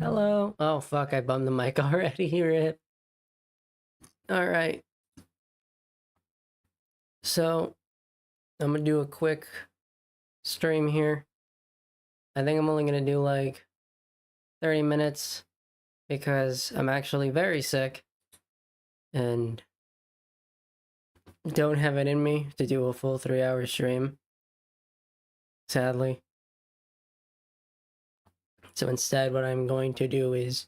Hello. Oh, fuck, I bummed the mic already. Rip. Alright. So, I'm gonna do a quick stream here. I think I'm only gonna do like 30 minutes because I'm actually very sick and don't have it in me to do a full 3-hour stream. Sadly. So instead, what I'm going to do is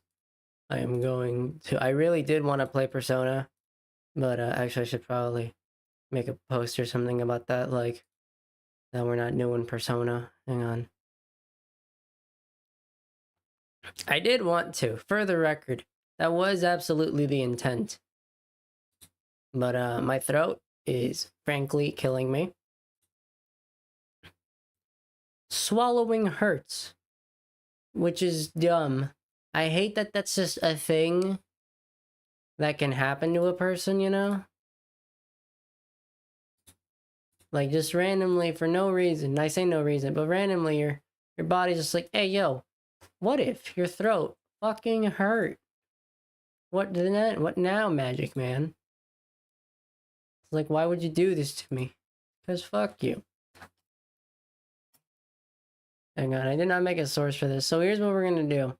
I really did want to play Persona, but actually I should probably make a post or something about that, like that we're not doing Persona. Hang on. I did want to, for the record. That was absolutely the intent. But my throat is frankly killing me. Swallowing hurts, which is dumb. I hate that that's just a thing that can happen to a person, you know? Like, just randomly, for no reason. I say no reason, but randomly Your body's just like, hey, yo, what if your throat fucking hurt? What now, Magic Man? It's like, why would you do this to me? Because fuck you. Hang on, I did not make a source for this. So here's what we're gonna do.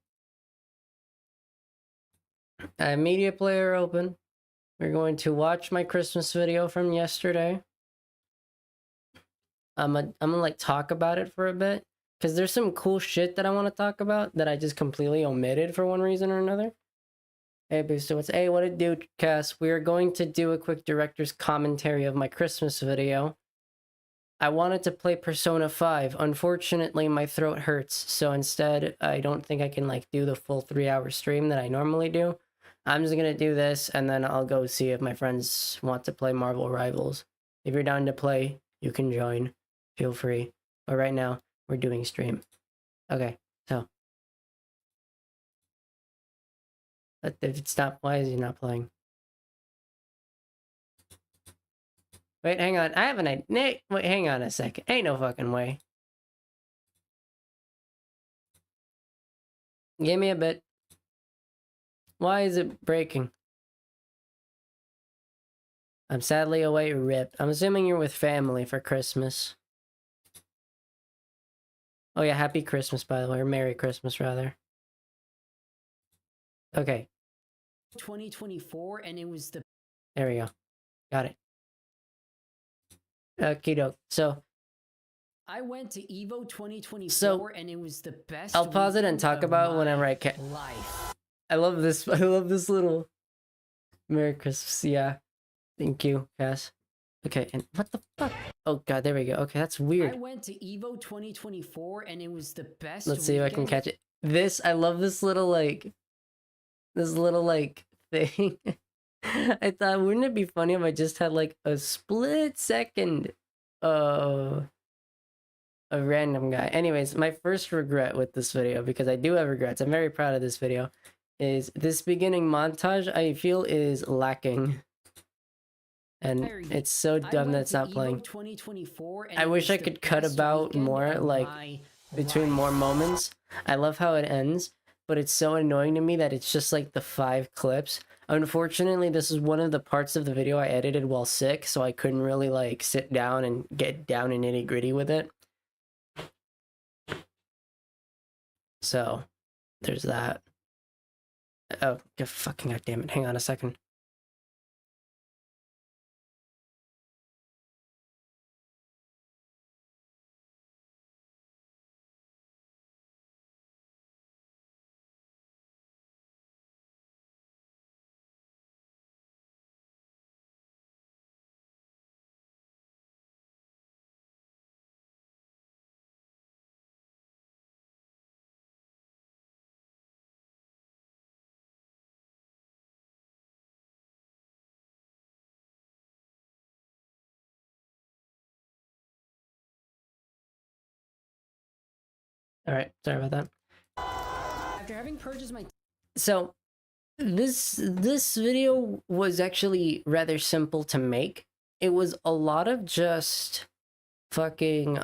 I have media player open. We're going to watch my Christmas video from yesterday. I'm gonna like talk about it for a bit. Because there's some cool shit that I want to talk about that I just completely omitted for one reason or another. Hey, Booster, hey, what it do, Cass? We are going to do a quick director's commentary of my Christmas video. I wanted to play Persona 5. Unfortunately, my throat hurts, so instead, I don't think I can, like, do the full 3-hour stream that I normally do. I'm just gonna do this, and then I'll go see if my friends want to play Marvel Rivals. If you're down to play, you can join. Feel free. But right now, we're doing stream. Okay, so. But if it's not, why is he not playing? Wait, hang on. I have an idea. Nate, wait, hang on a second. Ain't no fucking way. Give me a bit. Why is it breaking? I'm sadly away, ripped. I'm assuming you're with family for Christmas. Oh yeah, happy Christmas, by the way. Or Merry Christmas, rather. Okay. 2024, and it was the... There we go. Got it. Okie doke. So... I went to EVO 2024, and it was the best... I'll pause it and talk about whenever I can. Life. I love this. I love this little... Merry Christmas. Yeah. Thank you, Cass. Okay, and what the fuck? Oh god, there we go. Okay, that's weird. I went to EVO 2024, and it was the best... Let's see if I can catch it. This, I love this little, like... This little, like, thing. I thought, wouldn't it be funny if I just had, like, a split second of a random guy. Anyways, my first regret with this video, because I do have regrets, I'm very proud of this video, is this beginning montage, I feel, is lacking. And it's so dumb that it's not playing. I wish I could cut about more, like, between more moments. I love how it ends, but it's so annoying to me that it's just, like, the 5 clips. Unfortunately, this is one of the parts of the video I edited while sick, so I couldn't really, like, sit down and get down and nitty-gritty with it. So, there's that. Oh, fucking goddammit. Hang on a second. All right, sorry about that. After having purchased my... So, this video was actually rather simple to make. It was a lot of just fucking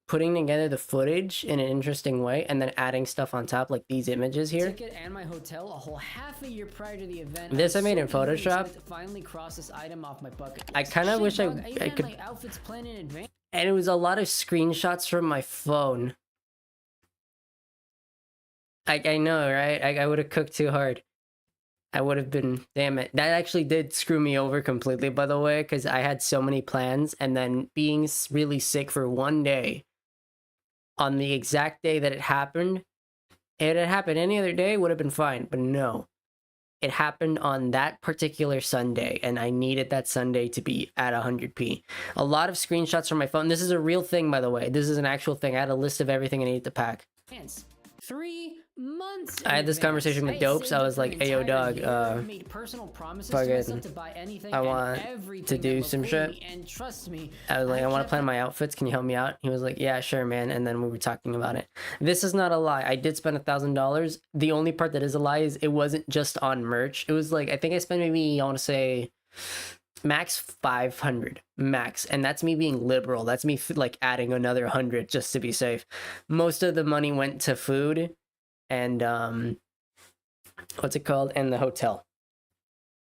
putting together the footage in an interesting way and then adding stuff on top, like these images here. Ticket and my hotel a whole half a year prior to the event. This I made in Photoshop. To finally cross this item off my bucket list. I kind of wish I could. My outfits planned in advance. And it was a lot of screenshots from my phone. I know, right? I would have cooked too hard. I would have been, damn it. That actually did screw me over completely, by the way, because I had so many plans, and then being really sick for one day, on the exact day that it happened, if it had happened any other day, would have been fine, but no. It happened on that particular Sunday, and I needed that Sunday to be at 100p. A lot of screenshots from my phone. This is a real thing, by the way. This is an actual thing. I had a list of everything I needed to pack. 3 months. I had this conversation with Dopes. I was like, "Hey, yo, dog, fucking, I want to do some shit." And trust me, I was like, "I want to plan my outfits. Can you help me out?" He was like, "Yeah, sure, man." And then we were talking about it. This is not a lie. I did spend $1,000. The only part that is a lie is it wasn't just on merch. It was like, I think I spent maybe, I want to say Max 500 max, and that's me being liberal. That's me like adding another 100 just to be safe. Most of the money went to food and what's it called, and the hotel.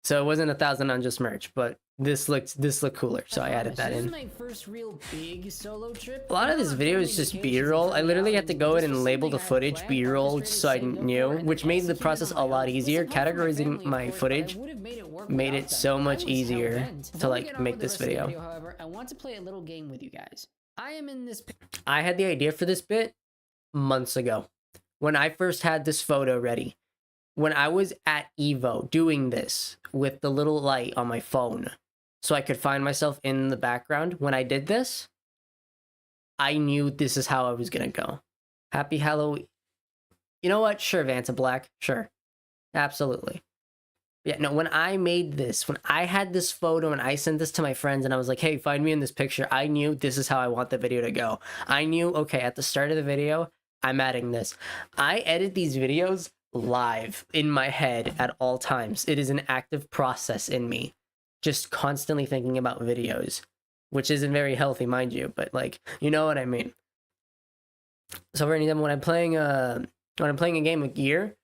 So it wasn't 1,000 on just merch, but this looked cooler, so I added that This is in. my first real big solo trip. A lot of this video is just B-roll. I literally had to go in and label the footage B-roll so I knew, which made the process a lot easier. Categorizing my footage made it so much easier to like make this video. However, I want to play a little game with you guys. I am in this. I had the idea for this bit months ago when I first had this photo ready. When I was at Evo doing this with the little light on my phone so I could find myself in the background, when I did this, I knew this is how I was gonna go. Happy Halloween. You know what? Sure, Vanta Black. Sure. Absolutely. Yeah, no, when I made this, when I had this photo and I sent this to my friends and I was like, hey, find me in this picture, I knew this is how I want the video to go. I knew, okay, at the start of the video, I'm adding this. I edit these videos live in my head at all times. It is an active process in me, just constantly thinking about videos, which isn't very healthy, mind you, but like, you know what I mean. So for example, when I'm playing a game of Gear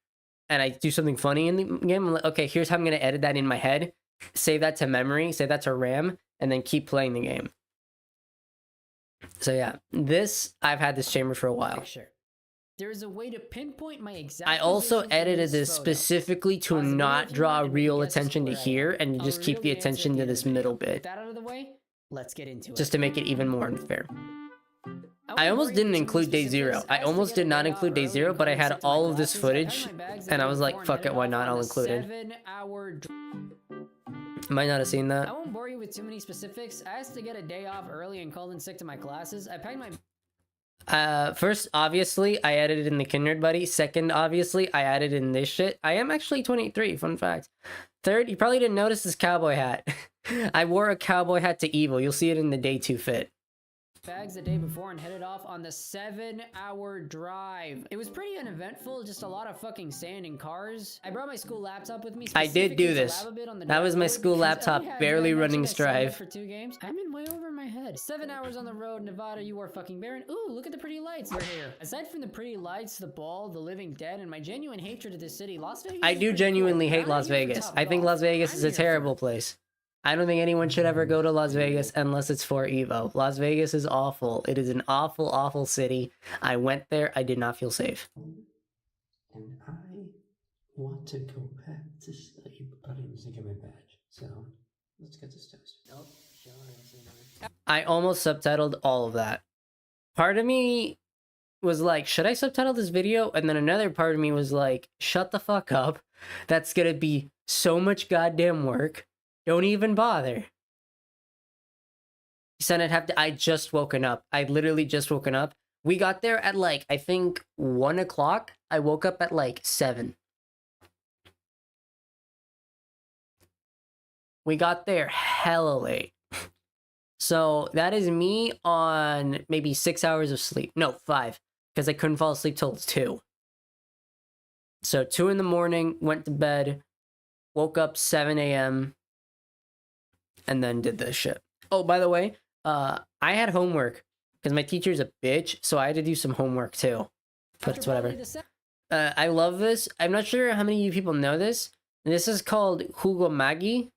and I do something funny in the game, I'm like, okay, here's how I'm gonna edit that in my head, save that to memory, save that to RAM, and then keep playing the game. So yeah, I've had this chamber for a while. There's a way to pinpoint my exact. I also edited this specifically to not draw real attention to here and to just keep the attention to this middle bit. That out of the way, let's get into it. Just to make it even more unfair. I almost didn't include day 0. I almost did not include day 0, but I had all of this footage and I was like, fuck it, why not? I'll include it. Might not have seen that. I won't bore you with too many specifics. I asked to get a day off early and called in sick to my classes. I packed my. First, obviously, I added in the Kindred Buddy. Second, obviously, I added in this shit. I am actually 23, fun fact. Third, you probably didn't notice this cowboy hat. I wore a cowboy hat to Evo. You'll see it in the day 2 fit. Bags the day before and headed off on the 7-hour drive. It was pretty uneventful, just a lot of fucking sand and cars. I brought my school laptop with me. I did do this. That was my school laptop, barely running Strive. For 2 games. I'm in way over my head. 7 hours on the road, Nevada, you are fucking barren. Ooh, look at the pretty lights you're here. Aside from the pretty lights, the ball, the living dead, and my genuine hatred of this city, Las Vegas. I do genuinely hate Las Vegas. I think Las Vegas is a terrible place. I don't think anyone should ever go to Las Vegas unless it's for Evo. Las Vegas is awful. It is an awful, awful city. I went there. I did not feel safe. And I want to go back to sleep, but I didn't get my badge. So let's get this toast. Nope. I almost subtitled all of that. Part of me was like, should I subtitle this video? And then another part of me was like, shut the fuck up. That's gonna be so much goddamn work. Don't even bother. Son, I just woken up. I literally just woken up. We got there at like, I think 1 o'clock. I woke up at like 7. We got there hella late. So that is me on maybe 6 hours of sleep. No, 5. Because I couldn't fall asleep till 2. So 2 in the morning, went to bed, woke up 7 a.m. and then did this shit. Oh, by the way, I had homework because my teacher's a bitch, so I had to do some homework too. But it's whatever. I love this. I'm not sure how many of you people know this. This is called Jugo Maggi.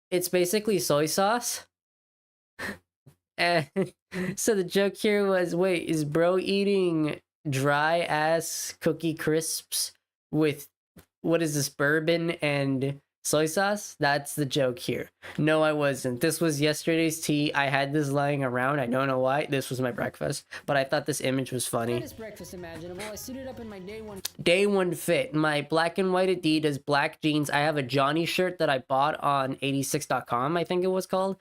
It's basically soy sauce. And so the joke here was, wait, is bro eating dry ass cookie crisps with, what is this, bourbon and soy sauce? That's the joke here. No, I wasn't. This was yesterday's tea. I had this lying around. I don't know why. This was my breakfast, but I thought this image was funny. Breakfast imaginable. I suited up in my day one fit. My black and white Adidas, black jeans. I have a Johnny shirt that I bought on 86.com, I think it was called.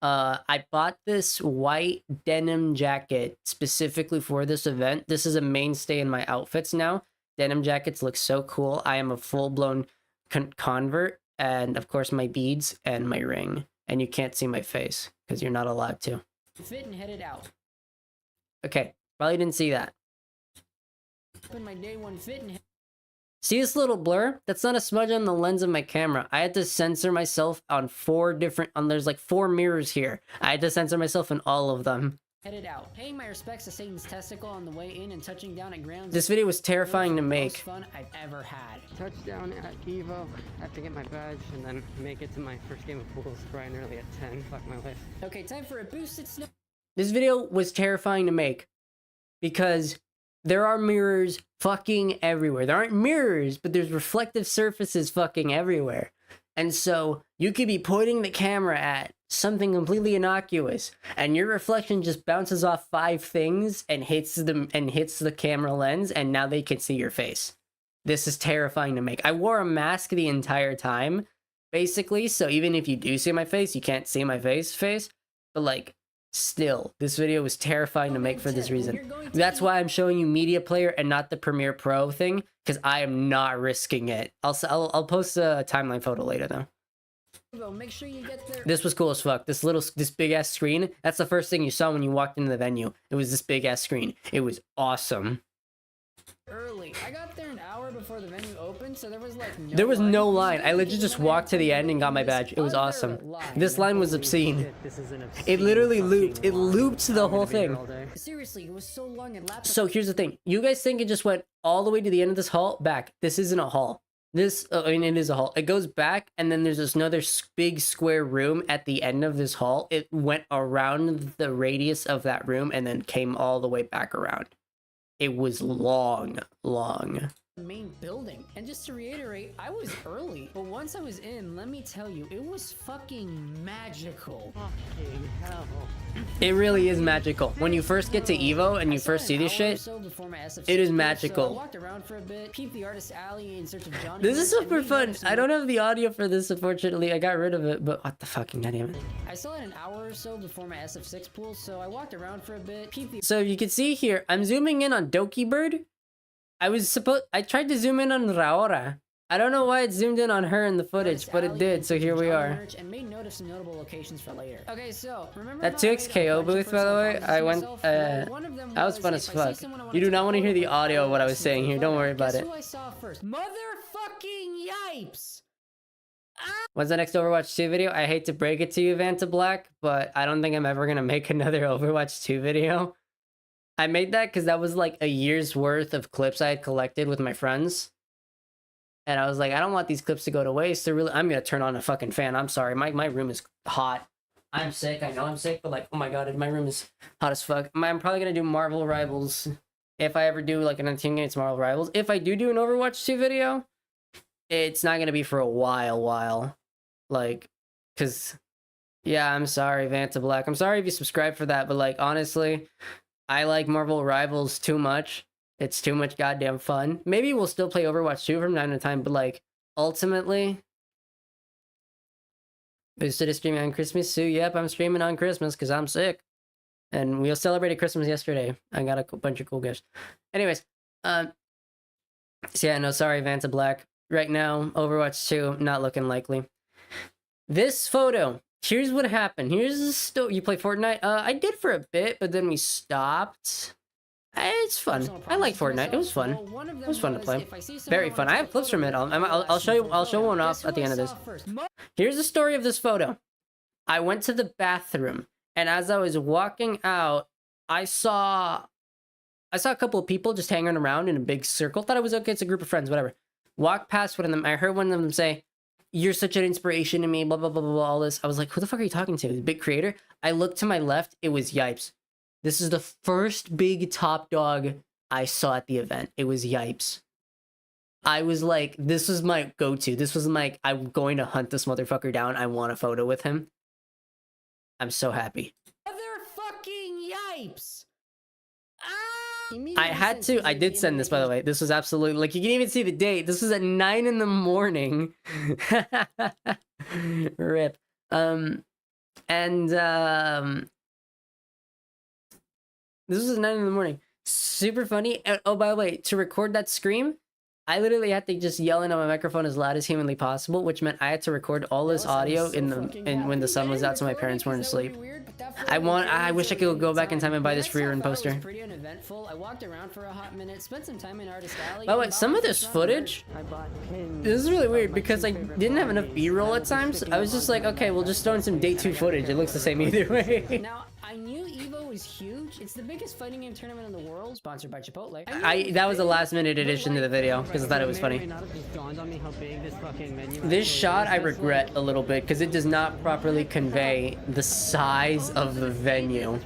I bought this white denim jacket specifically for this event. This is a mainstay in my outfits now. Denim jackets look so cool. I am a full-blown convert, and of course my beads and my ring, and you can't see my face because you're not allowed to. Fit and headed out. Okay, probably didn't see that. In my day one fit and See this little blur? That's not a smudge on the lens of my camera. I had to censor myself on there's like 4 mirrors here. I had to censor myself in all of them. Headed out, paying my respects to Satan's testicle on the way in and touching down at ground. This video was terrifying to Most make. fun I've ever had. Touchdown at Evo. I have to get my badge and then make it to my first game of pools bright and early at 10. Fuck my life. Okay, time for a boosted snow. This video was terrifying to make because there are mirrors fucking everywhere. There aren't mirrors, but there's reflective surfaces fucking everywhere. And so you could be pointing the camera at something completely innocuous and your reflection just bounces off 5 things and hits the camera lens, and now they can see your face. This is terrifying to make. I wore a mask the entire time, basically, so even if you do see my face, you can't see my face, but like, still, this video was terrifying to make for this reason. That's why I'm showing you Media Player and not the Premiere Pro thing, because I am not risking it. I'll post a timeline photo later though. Make sure you get there. This was cool as fuck. This big ass screen. That's the first thing you saw when you walked into the venue. It was this big ass screen. It was awesome. Early. I got there an hour before the venue opened, so there was like no line. I literally just walked to the end and got my badge. It was awesome. This line was obscene. It literally looped. It looped the whole thing. Seriously, it was so long and lapped. So here's the thing. You guys think it just went all the way to the end of this hall? Back. This isn't a hall. I mean, it is a hall. It goes back, and then there's this another big square room at the end of this hall. It went around the radius of that room and then came all the way back around. It was long. Main building. And just to reiterate, I was early, but once I was in, let me tell you, it was fucking magical. Fucking hell. It really is magical. When you first get to Evo and you first see this shit, it is magical. So I walked around for a bit, peeped the artist alley in search of Johnny. This is super fun. I don't have the audio for this, unfortunately. I got rid of it, but what the fucking goddamn it. I still had an hour or so before my SF6 pool, so I walked around for a bit, peeped the... So you can see here, I'm zooming in on Doki Bird. I tried to zoom in on Raora. I don't know why it zoomed in on her in the footage, but it did, so here we are. And made note of some notable locations for later. Okay, so remember That 2XKO booth, by the way, I went, that was fun as fuck. You do not want to hear the audio of what I was saying here, don't worry about it. Who I saw first? Motherfucking yipes! When's the next Overwatch 2 video? I hate to break it to you, Vanta Black, but I don't think I'm ever gonna make another Overwatch 2 video. I made that because that was like a year's worth of clips I had collected with my friends. And I was like, I don't want these clips to go to waste. So really, I'm gonna turn on a fucking fan. I'm sorry, my room is hot. I'm sick. I know I'm sick, but like, oh my god, my room is hot as fuck. I'm probably gonna do Marvel Rivals if I ever do like an 19 games Marvel Rivals. If I do an Overwatch 2 video, it's not gonna be for a while. Like, cause yeah, I'm sorry, Vanta Black. I'm sorry if you subscribe for that, but like honestly, I like Marvel Rivals too much. It's too much goddamn fun. Maybe we'll still play Overwatch 2 from time to time, but like, ultimately... Boosted is streaming on Christmas too? Yep, I'm streaming on Christmas because I'm sick. And we celebrated Christmas yesterday. I got a bunch of cool gifts. Anyways, so yeah, no, sorry, Vanta Black. Right now, Overwatch 2, not looking likely. This photo... Here's what happened. Here's the story. You play Fortnite? I did for a bit, but then we stopped. It's fun. I like Fortnite. It was fun. It was fun to play. Very fun. I have clips from it. I'll show you. I'll show one off at the end of this. Here's the story of this photo. I went to the bathroom, and as I was walking out, I saw a couple of people just hanging around in a big circle. Thought it was okay. It's a group of friends. Whatever. Walked past one of them. I heard one of them say, "You're such an inspiration to me, blah, blah, blah, blah, blah, all this." I was like, who the fuck are you talking to? Big creator? I looked to my left. It was Yipes. This is the first big top dog I saw at the event. It was Yipes. I was like, this was my go-to. This was my, I'm going to hunt this motherfucker down. I want a photo with him. I'm so happy. Motherfucking Yipes! I did send this, by the way. This was absolutely, like, you can even see the date. This was at 9 in the morning. Rip. This was at 9 in the morning. Super funny. And, oh, by the way, to record that scream, I literally had to just yell into my microphone as loud as humanly possible, which meant I had to record all this audio when the sun was out, so my parents weren't asleep. I wish I could go back in time and buy this free run poster. Pretty uneventful. I walked around for a hot minute, spent some time in Artist Alley. By the way, some of this footage, this is really weird because I didn't have enough B-roll at times. I was just like, okay, we'll just throw in some day 2 footage. It looks the same either way. Now, I knew EVO was huge. It's the biggest fighting game tournament in the world, sponsored by Chipotle. That was a last minute addition to the video because I thought it was funny. This shot I regret a little bit because it does not properly convey the size of the venue.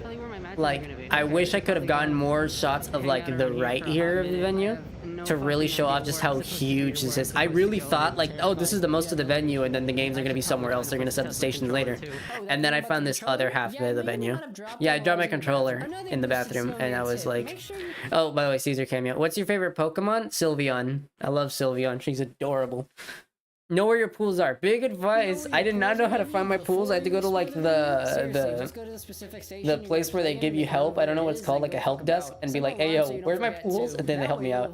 Like, I wish I could have gotten more shots of like the right here of the venue to really show off just how huge this is. I really thought like, oh, this is the most of the venue and then the games are gonna be somewhere else. They're gonna set the stations later. And then I found this other half of the venue. Yeah, I dropped my controller in the bathroom and I was like, oh, by the way, Caesar cameo. What's your favorite Pokemon? Sylveon. I love Sylveon. She's adorable. Know where your pools are. Big advice. I did not know how to find my pools. I had to go to like the place where they give you help. I don't know what it's called, like a help desk, and be like, hey yo, where's my pools? And then they help me out.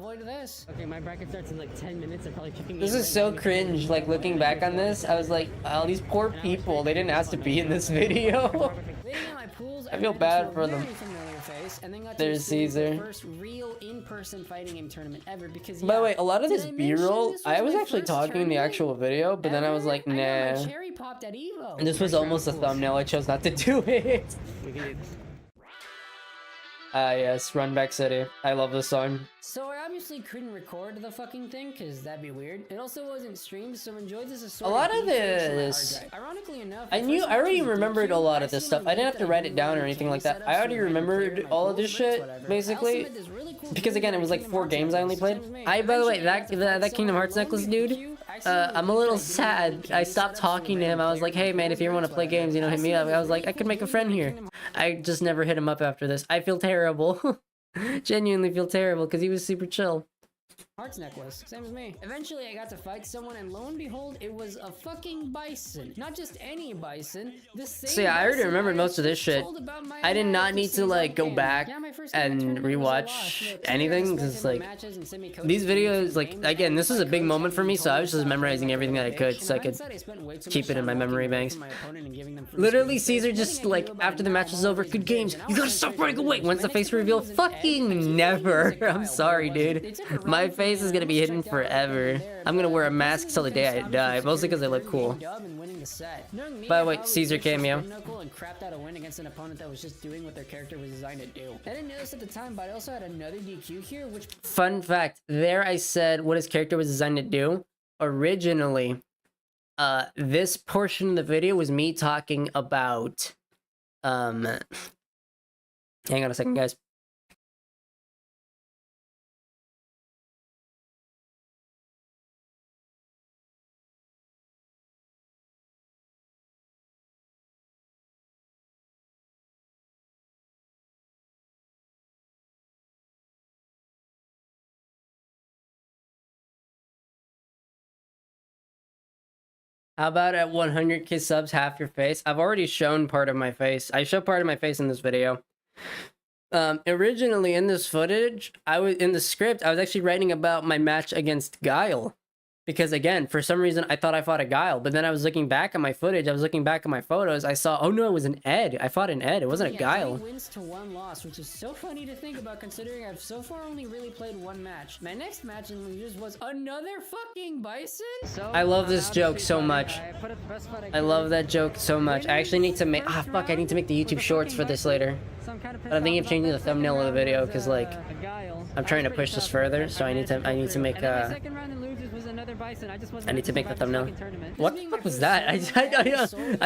Okay, my bracket starts in like 10 minutes. I'm probably checking. This is so cringe. Like looking back on this, I was like, oh, these poor people. They didn't ask to be in this video. I feel bad for them. There's Caesar. First real in-person fighting game tournament ever because by the way, a lot of this B-roll, I was actually talking in the actual video, but then I was like, nah. And this was almost a thumbnail. I chose not to do it. Yes, Run Back City. I love this song. So I obviously couldn't record the fucking thing because that'd be weird. It also wasn't streamed, so enjoyed this as sort a lot of this. Ironically enough, I already remembered a lot of this stuff. I didn't have to write it down or anything like that. I already remembered all of this shit, basically. Because again, it was like 4 games I only played. By the way, that Kingdom Hearts necklace dude, I'm a little sad. I stopped talking to him. I was like, hey man, if you ever want to play games, you know, hit me up. I was like, I could make a friend here. I just never hit him up after this. I feel terrible. Genuinely feel terrible because he was super chill. Hearts necklace, same as me. Eventually I got to fight someone and lo and behold, it was a fucking bison. Not just any bison, the same. So yeah, I already remembered most of this shit. I did not need to like go back and rewatch anything because like these videos, like again, this was a big moment for me, so I was just memorizing everything that I could so I could keep it in my memory banks. Literally, Caesar just like after the match was over, good games. You gotta stop running away. When's the face reveal? Fucking never. I'm sorry, dude. My face is gonna be hidden forever. I'm gonna wear a mask till the day I die, mostly because I look cool. By the way, Caesar cameo. And crapped out a win against an opponent that was just doing what their character was designed to do. I didn't know this at the time, but I also had another DQ here, which... Fun fact, there I said what his character was designed to do. Originally, this portion of the video was me talking about... Hang on a second, guys. How about at 100k subs, half your face? I've already shown part of my face. I show part of my face in this video. Originally in this footage, in the script, I was actually writing about my match against Guile. Because again, for some reason, I thought I fought a Guile, but then I was looking back at my footage, I was looking back at my photos, I saw, oh no, it was an Ed. I fought an Ed, it wasn't a Guile. 3 wins to 1 loss, which is so funny to think about considering I've so far only really played 1 match. My next match in Leaders was another fucking bison? I love this joke so much. I love that joke so much. I actually need to make, fuck, I need to make the YouTube shorts for this later. But I'm thinking of changing the thumbnail of the video, because like, I'm trying to push this further, so I need to make I need to make the thumbnail. What the fuck was that? I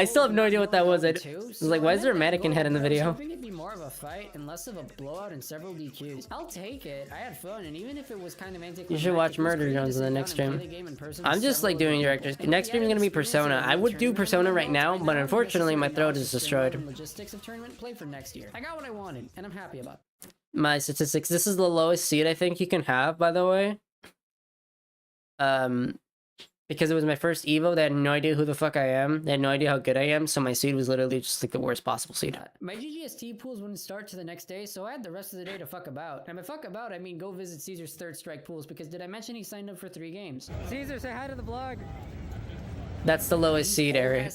still have no idea what that was. I was like, why is there a mannequin head in the video? Hoping it'd be more of a fight and less of a blowout and several DQs. I'll take it. I had fun, and even if it was kind of anticlimactic, you should watch Murder Jones in the next stream. I'm just like doing directors. Next stream is gonna be Persona. I would do Persona right now, but unfortunately my throat is destroyed. Logistics of tournament play for next year. I got what I wanted, and I'm happy about it. My statistics. This is the lowest seed I think you can have, by the way. because it was my first Evo. They had no idea who the fuck I am. They had no idea how good I am. So my seed was literally just like the worst possible seed. My GGST pools wouldn't start to the next day, so I had the rest of the day to fuck about. And by fuck about, I mean go visit Caesar's Third Strike pools, because did I mention he signed up for 3 games? Caesar, say hi to the vlog. That's the lowest seed area.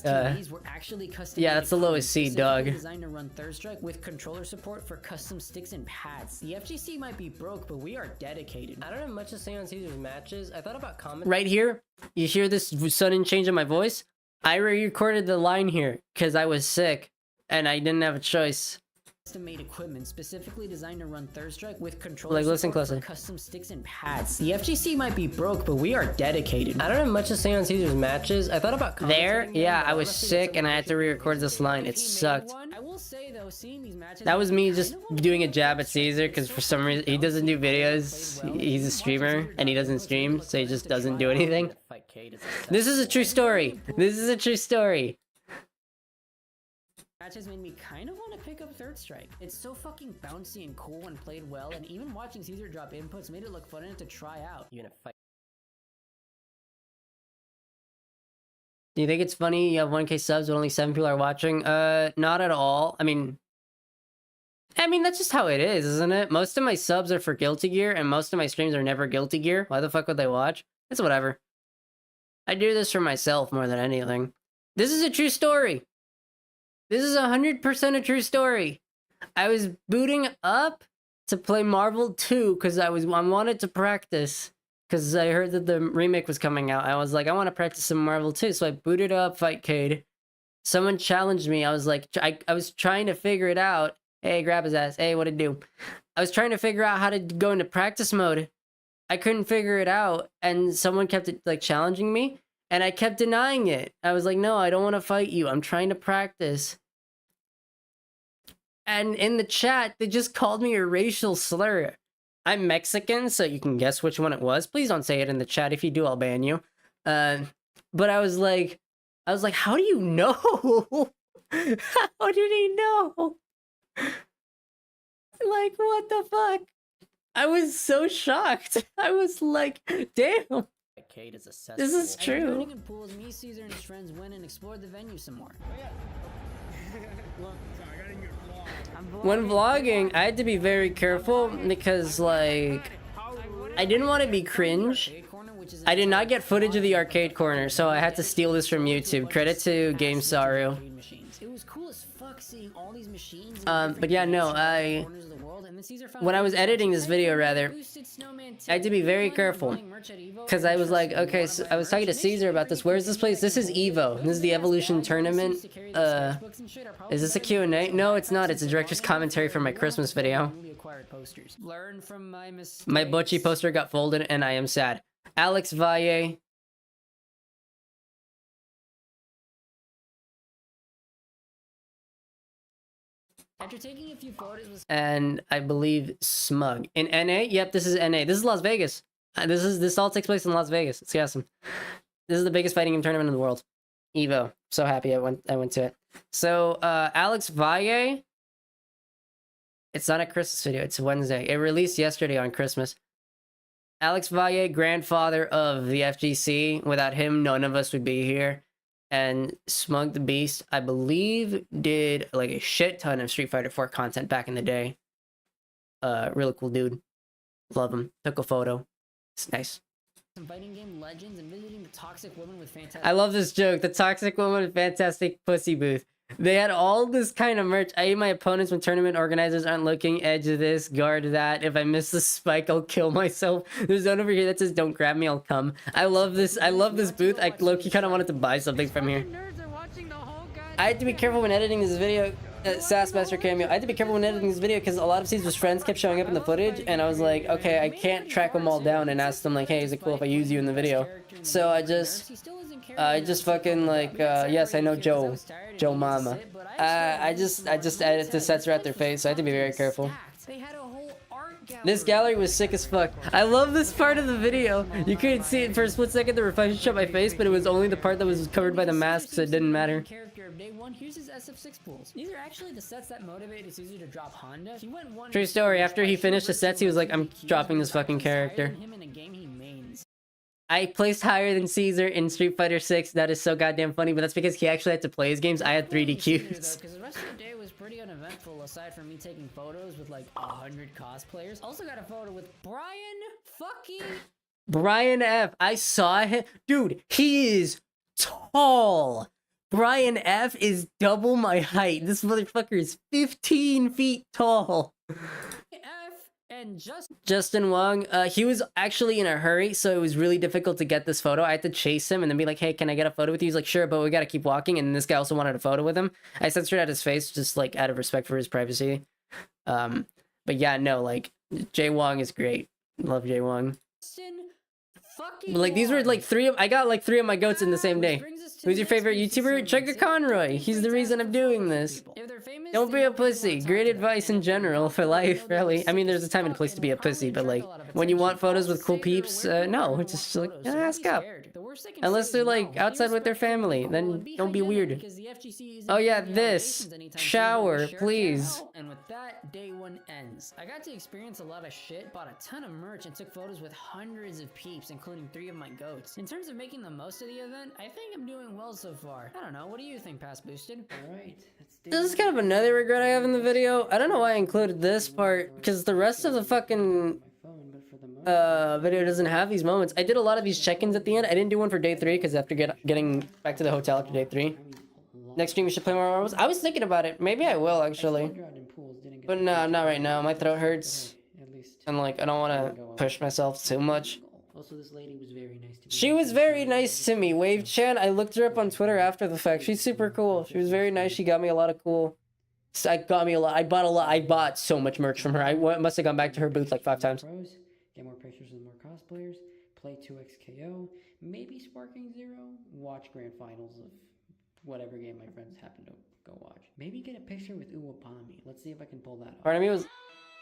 Yeah, that's the lowest seed, dog. Designed to run Third Strike with controller support for custom sticks and pads. The FGC might be broke, but we are dedicated. I don't have much to say on Caesar's matches. I thought about commenting. Right here, you hear this sudden change in my voice? I re-recorded the line here because I was sick and I didn't have a choice. Custom-made equipment specifically designed to run Third Strike with controller like, listen support closely. for custom sticks and pads. The FGC might be broke, but we are dedicated. I don't have much to say on Caesar's matches. I thought about There, yeah, I was sick and I had to re-record this line. It sucked. I will say though, seeing these matches, That was me just doing a jab at Caesar because for some reason he doesn't do videos. He's a streamer and he doesn't stream, so he just doesn't do anything. This is a true story. This is a true story. Matches made me kind of want to pick up Third Strike. It's so fucking bouncy and cool when played well, and even watching Caesar drop inputs made it look fun enough to try out. Do you think it's funny you have 1K subs but only 7 people are watching? Not at all. I mean, that's just how it is, isn't it? Most of my subs are for Guilty Gear, and most of my streams are never Guilty Gear. Why the fuck would they watch? It's whatever. I do this for myself more than anything. This is a true story. This is 100% a true story. I was booting up to play Marvel 2 because I wanted to practice because I heard that the remake was coming out. I was like, I want to practice some Marvel 2, so I booted up Fightcade. Someone challenged me. I was like, I was trying to figure it out. Hey, grab his ass. Hey, what'd it do? I was trying to figure out how to go into practice mode. I couldn't figure it out, and someone kept like challenging me. And I kept denying it. I was like, no, I don't want to fight you. I'm trying to practice. And in the chat, they just called me a racial slur. I'm Mexican, so you can guess which one it was. Please don't say it in the chat. If you do, I'll ban you. But I was like, how do you know? How did he know? Like, what the fuck? I was so shocked. I was like, damn. This is true. Me, Caesar, and his friends went and explored the venue some more. When vlogging, I had to be very careful because, like, I didn't want to be cringe. I did not get footage of the arcade corner, so I had to steal this from YouTube. Credit to GameSaru. It was cool as fuck seeing all these machines. But yeah, no, when I was editing this video, rather, I had to be very careful because I was like, okay, so I was talking to Caesar about this. Where's this place? This is Evo. This is the Evolution Tournament. Is this a Q&A? No, it's not. It's a director's commentary for my Christmas video. My Butchie poster got folded and I am sad. Alex Valle. After taking a few photos and I believe Smug in NA. Yep, this is NA. This is Las Vegas. This all takes place in Las Vegas. It's awesome. This is the biggest fighting game tournament in the world. Evo. So happy I went to it. So Alex Valle. It's not a Christmas video. It's Wednesday. It released yesterday on Christmas. Alex Valle, grandfather of the FGC. Without him, none of us would be here. And Smug the Beast, I believe, did like a shit ton of Street Fighter 4 content back in the day. Really cool dude. Love him. Took a photo. It's nice. some fighting game legends and visiting the Toxic Woman with Fantastic. I love this joke. The Toxic Woman with Fantastic Pussy booth. They had all this kind of merch. I hate my opponents when tournament organizers aren't looking. Edge of this, guard that. If I miss the spike, I'll kill myself. There's one over here that says, "Don't grab me, I'll come." I love this. I love this booth. I low-key kind of wanted to buy something from here. I had to be careful when editing this video. Sassmaster cameo. I had to be careful when editing this video because a lot of Caesar's friends kept showing up in the footage, and I was like, okay, I can't track them all down and ask them like, hey, is it cool if I use you in the video? So I just fucking like, yes, I know Joe Mama. I just edit the sets right their face, so I had to be very careful. This gallery was sick as fuck. I love this part of the video. You couldn't see it for a split second. The reflection showed my face, but it was only the part that was covered by the mask, so it didn't matter. Here's his SF6 pools. These are actually the sets that motivated Caesar to drop Honda. He went one. True story. After he finished the sets, he was like, "I'm dropping this fucking character." I placed higher than Caesar in Street Fighter 6. That is so goddamn funny, but that's because he actually had to play his games. I had 3D Because queues. the rest of the day was pretty uneventful aside from me taking photos with like 100 cosplayers. Also got a photo with Brian fucking Brian F. I saw him. Dude, he is tall. Brian F. is double my height. This motherfucker is 15 feet tall. F and Justin Wong, he was actually in a hurry, so it was really difficult to get this photo. I had to chase him and then be like, hey, can I get a photo with you? He's like, sure, but we gotta keep walking. And this guy also wanted a photo with him. I censored out his face just like out of respect for his privacy. But yeah, no, like Jay Wong is great. Love Jay Wong. Justin fucking Like these were Wong. like I got like 3 of my goats in the same Which day. brings us to Who's the your next favorite piece of YouTuber? segment. Chugga Conroy. He's the reason I'm doing this. If they're famous, Don't they be a know people pussy. wanna Great talk to them. advice in And if they're general not, for they life, know really. they're I mean, there's a sick time and as place to be a fuck and pussy, will but probably like attract a lot of when you want attention. photos with Also, cool say they're peeps, aware no, people it's want just like photos, so don't ask be up. scared. The worst they can Unless say they're is like no. Be outside with their respectful, be family, cool, then and be don't be hygienic weird. because the FGC isn't Oh yeah, giving you this allegations anytime soon, but we shower, sure can please. help. And with that, day one ends. I got to experience a lot of shit, bought a ton of merch, and took photos with hundreds of peeps, including 3 of my goats. In terms of making the most of the event, I think I'm doing well so far. I don't know, what do you think, Pass Boosted? Alright, that's This is kind of another regret I have in the video. I don't know why I included this part, because the rest of the fucking video doesn't have these moments. I did a lot of these check-ins at the end. I didn't do one for day 3 because after getting back to the hotel after day 3. Next stream we should play more marbles. I was thinking about it. Maybe I will actually, but no, not right now. My throat hurts, and like I don't want to push myself too much. Also, this lady was very nice to me. She was very nice to me. Wave Chan. I looked her up on Twitter after the fact. She's super cool. She was very nice. She got me a lot of cool. I got me a lot. I bought a lot. I bought so much merch from her. Must have gone back to her booth like 5 times. Pros, get more pictures with more cosplayers, play 2xKO, maybe Sparking Zero, watch grand finals of whatever game my friends happen to go watch. Maybe get a picture with Uwapami. Let's see if I can pull that off. Part of me was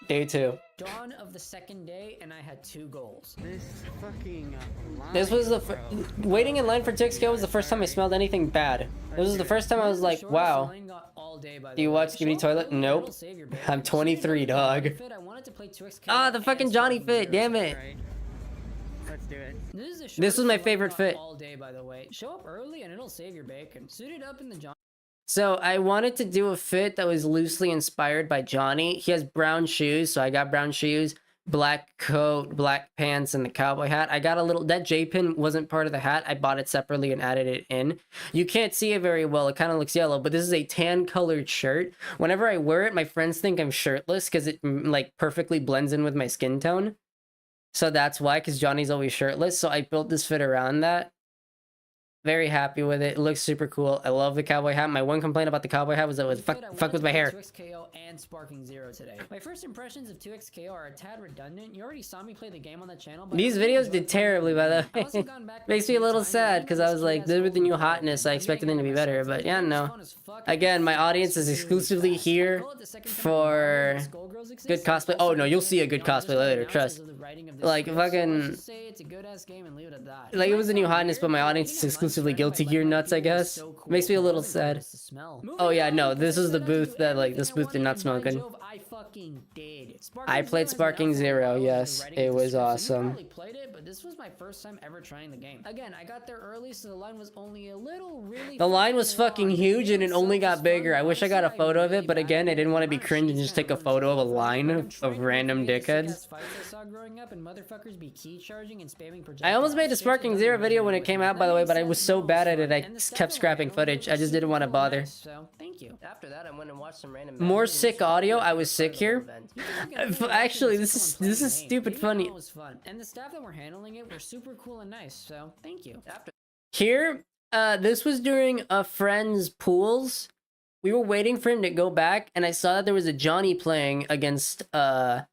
day 2. Dawn of the second day, and I had 2 goals. This fucking This was the waiting in line for 2xKO was the first time I smelled anything bad. This was the first time I was like, wow. Do you watch Skibidi Toilet? Nope. I'm 23, dog. Ah, the fucking Johnny fit, damn it. Let's do it. This was my favorite fit. All day, by the way. Show up early and it'll save your bacon. Suited up in the Johnny. So I wanted to do a fit that was loosely inspired by Johnny. He has brown shoes, so I got brown shoes, black coat, black pants, and the cowboy hat. I got a little, that J pin wasn't part of the hat. I bought it separately and added it in. You can't see it very well. It kind of looks yellow, but this is a tan colored shirt. Whenever I wear it, my friends think I'm shirtless because it like perfectly blends in with my skin tone. So that's why, because Johnny's always shirtless. So I built this fit around that. Very happy with it. It looks super cool. I love the cowboy hat. My one complaint about the cowboy hat was that it would fuck with my hair. 2xKO and Sparking Zero today. My first impressions of 2xKO are a tad redundant. You already saw me play the game on the channel. But These videos did terribly, by the way. Makes me a little sad because I was like, with the new hotness, I expected them to be better. But yeah, no. Again, my audience is exclusively here for good cosplay. Oh no, you'll see a good cosplay later. Trust. Like fucking. Like it was the new hotness, but my audience is exclusively Guilty Gear nuts. I guess makes me a little sad. Oh yeah, no, this is the booth that like this booth did not smell good. I played Sparking Zero. Yes, it was awesome. Played it, but this was my first time ever trying the game. Again, I got there early, so the line was only a little really. The line was fucking huge, and it only got bigger. I wish I got a photo of it, but again, I didn't want to be cringe and just take a photo of a line of random dickheads. I almost made a Sparking Zero video when it came out, by the way, but I was so bad at it, I kept scrapping footage. I just didn't want to bother. So thank you. After that, I went and watched some random. More sick audio. I was sick here. Actually, this is stupid funny. And the staff that were handling it were super cool and nice. So thank you. Here, this was during a friend's pools. We were waiting for him to go back, and I saw that there was a Johnny playing against Zato,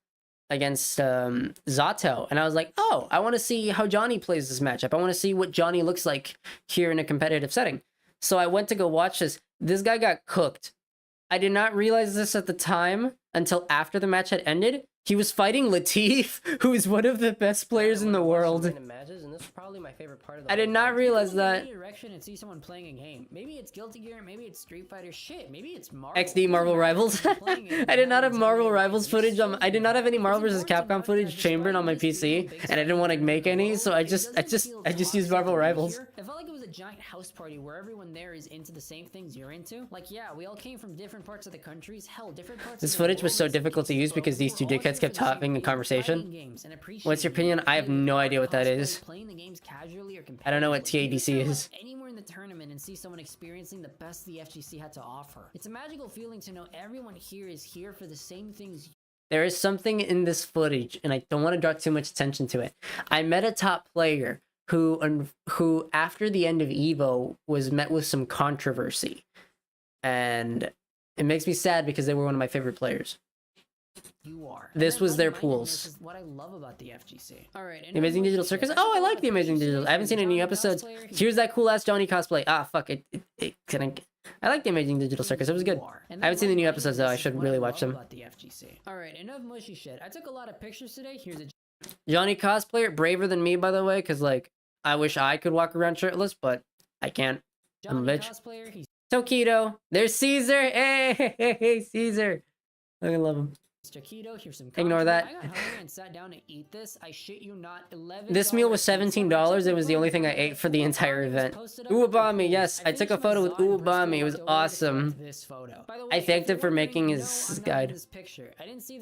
and I was like, oh, I want to see how Johnny plays this matchup. I want to see what Johnny looks like here in a competitive setting. So I went to go watch this. This guy got cooked. I did not realize this at the time. until after the match had ended. He was fighting Latif, who is one of the best players in the world. I did not realize that. Direction and see someone playing a game. Maybe it's Guilty Gear, maybe it's Street Fighter. Shit, maybe it's Marvel. XD Marvel Rivals. I did not have Marvel Rivals footage on. I did not have any Marvel vs. Capcom footage chambered on my PC, and I didn't want to make any, so I just used Marvel Rivals. It felt like it was a giant house party where everyone there is into the same things you're into. Like, yeah, we all came from different parts of the countries. Hell, different parts. This footage was so difficult to use because these two dickheads kept having a conversation. What's your opinion? I have no idea what that is. I don't know what TADC is. Anywhere in the tournament and see someone experiencing the best the FGC had to offer. It's a magical feeling to know everyone here is here for the same things. There is something in this footage, and I don't want to draw too much attention to it. I met a top player who after the end of EVO was met with some controversy, and it makes me sad because they were one of my favorite players. You are. This was their pools. This is what I love about the FGC. All right, The Amazing Digital Circus. Oh, I like the Amazing Digital. I haven't seen any new episodes. Here's that cool ass Johnny cosplay. Ah, fuck it. I like the Amazing Digital Circus. It was good. I haven't seen the new episodes though. I should really watch them. All right, enough mushy shit. I took a lot of pictures today. Here's a Johnny cosplayer, braver than me, by the way, because like I wish I could walk around shirtless, but I can't. I'm a bitch. cosplayer. He's Tokido. There's Caesar. Hey, Caesar. I love him. Mr. Keto. Here's some Ignore that. I got hungry and sat down to eat this. I shit you not. $11. This meal was $17. It was the only thing I ate for the entire event. Uwabami, yes. I took a photo with Uwabami. It was awesome. I thanked him for making his guide.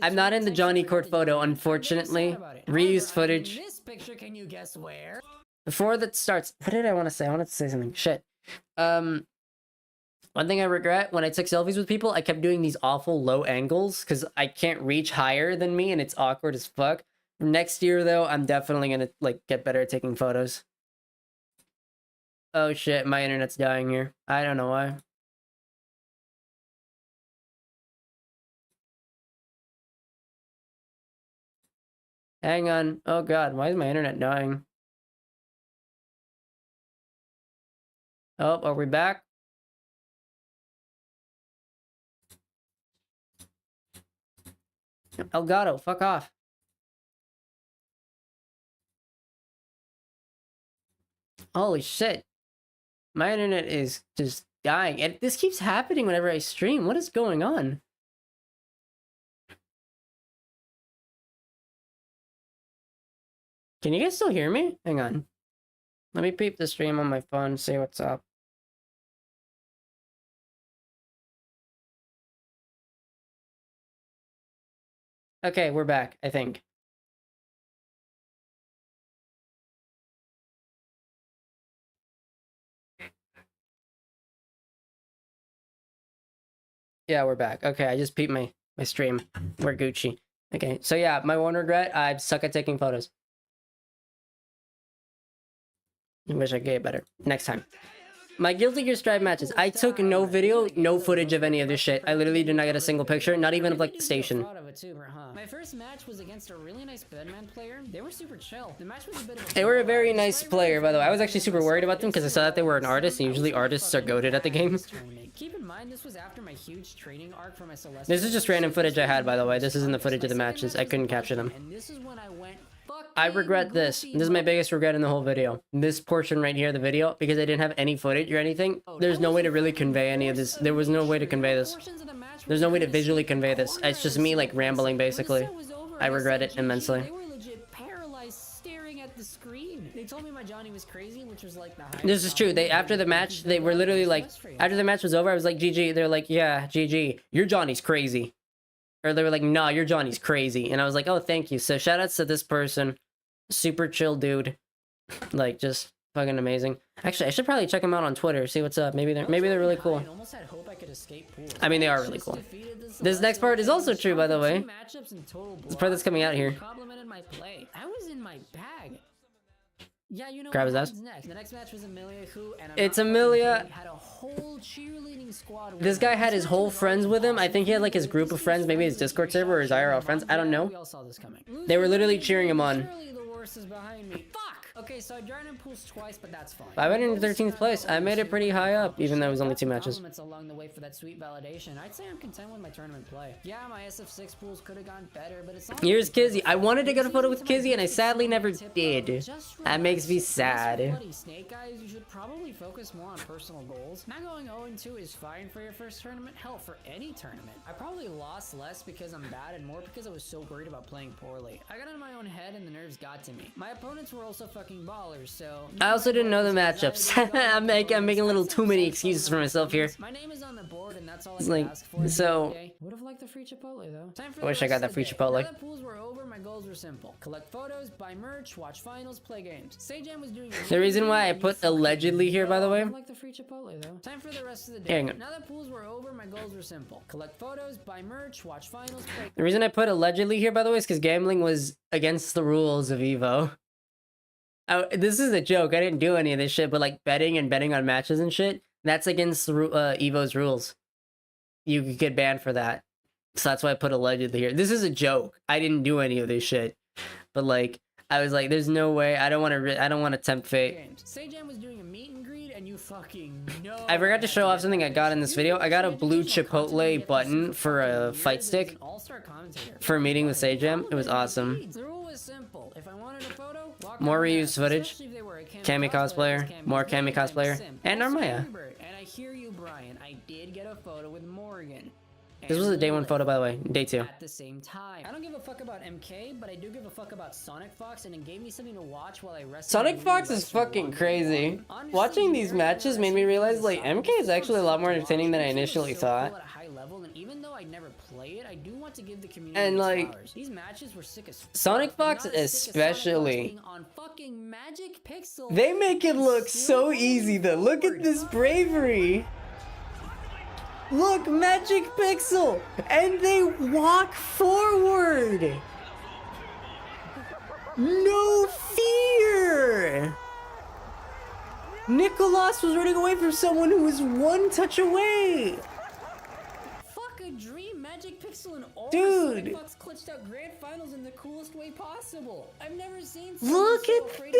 I'm not in the Johnny Court photo, unfortunately. Reused footage. This picture, can you guess where? Before that starts, what did I want to say? I wanted to say something. Shit. One thing I regret, when I took selfies with people, I kept doing these awful low angles because I can't reach higher than me and it's awkward as fuck. Next year, though, I'm definitely gonna like get better at taking photos. Oh shit, my internet's dying here. I don't know why. Hang on. Oh god, why is my internet dying? Oh, are we back? Elgato, fuck off. Holy shit. My internet is just dying. And this keeps happening whenever I stream. What is going on? Can you guys still hear me? Hang on. Let me peep the stream on my phone, see what's up. Okay, we're back, I think. Yeah, we're back. Okay, I just peeped my stream. We're Gucci. Okay, so yeah, my one regret, I suck at taking photos. I wish I could get better. Next time. My Guilty Gear Strive matches. I took no video, no footage of any of this shit. I literally did not get a single picture, not even of like the station. My first match was against a really nice Bedman player. They were super chill. The match was a bit of a They were a very nice player, by the way. I was actually super worried about them because I saw that they were an artist, and usually artists are goated at the game. Keep in mind, this was after my huge training arc for my Celeste. This is just random footage I had, by the way. This isn't the footage of the matches. I couldn't capture them. And this is when I went, I regret this. This is my biggest regret in the whole video. This portion right here, the video, because I didn't have any footage or anything. There's no way to really convey any of this. There was no way to convey this. There's no way to visually convey this. It's just me like rambling, basically. I regret it immensely. They were legit paralyzed staring at the screen. They told me my Johnny was crazy, which was like the highest. This is true. They after the match, they were literally like, after the match was over, I was like, GG. They're like, yeah, GG. Your Johnny's crazy. Or they were like, nah, your Johnny's crazy. And I was like, oh, thank you. So shout outs to this person. Super chill dude. Like, just fucking amazing. Actually, I should probably check them out on Twitter, see what's up. Maybe they're really cool. I mean, they are really cool. This next part is also true, by the way. This part that's coming out here. I was in my bag. Yeah, you know Grab his ass. next. The next match was Amelia, who and It's Amelia. had a whole cheerleading squad. This guy had his whole friends with him. I think he had like his group of friends, maybe his Discord server or his IRL friends. I don't know. We all saw this coming. They were literally cheering him on. Surely the worst is behind me. Fuck! Okay, so I joined in pools twice, but that's fine. 513th place. I made it pretty high up, even though it was only 2 matches. Compliments along the way for that sweet validation. I'd say I'm content with my tournament play. Yeah, my SF6 pools could have gone better, but it's not. Here's Kizzy. I wanted to get a photo with Kizzy, and I sadly never did. That makes me sad. Bloody snake eyes, you should probably focus more on personal goals. Not going 0-2 is fine for your first tournament. Hell, for any tournament. I probably lost less because I'm bad and more because I was so worried about playing poorly. I got in my own head and the nerves got to me. My opponents were also fucking ballers, so... I also didn't know the matchups. I'm making a little too many excuses for myself here. My name is on the board and that's all It's I like, can ask for. so- Would have liked the free Chipotle though. Time for I wish the I got rest that of free the day. Chipotle. Now that pools were over, my goals were simple. Collect photos, buy merch, watch finals, play games. Sajam was doing The reason why I put allegedly here, by the way, like the free Chipotle though. Time for the rest of the day. Hang on. Now that pools were over, my goals were simple. Collect photos, buy merch, watch finals, play the reason I put allegedly here, by the way, is because gambling was against the rules of Evo. This is a joke. I didn't do any of this shit, but like betting and betting on matches and shit, that's against the Evo's rules. You could get banned for that. So that's why I put allegedly here. This is a joke. I didn't do any of this shit. But like, I was like, there's no way. I don't want to tempt fate. games. Sajam was doing a meet and greet and you fucking know. I forgot to show off something I got in this video. I got a blue Chipotle button for a fight stick for a meeting with Sajam. It was awesome. The rule was simple. If I wanted a photo, walk More on reused there, footage. especially if they were a Cammy cosplayer. More Cammy cosplayer. And Narmaya. And I hear you, Brian. I did get a photo with Morgan. This was a day 1 photo, by the way. Day 2. At the same time. I don't give a fuck about MK, but I do give a fuck about Sonic Fox, and it gave me something to watch while I rested. Sonic Fox is fucking crazy. Watching these matches made me realize, like, MK is actually a lot more entertaining than I initially thought. At a high level, and even though I never play it, I do want to give the community And, its like, flowers. These matches were sick as fuck, Sonic but Fox not as sick as Sonic Fox especially. being on fucking Magic Pixel. They make it look so Still easy, though. going Look at forward. this bravery. Look, Magic Pixel! And they walk forward! No fear! Nicholas was running away from someone who was 1 touch away! Fuck a dream, Magic Pixel and all Dude. Sonic Fox clutched out grand finals in the coolest way possible. I've never seen someone Look so at afraid of the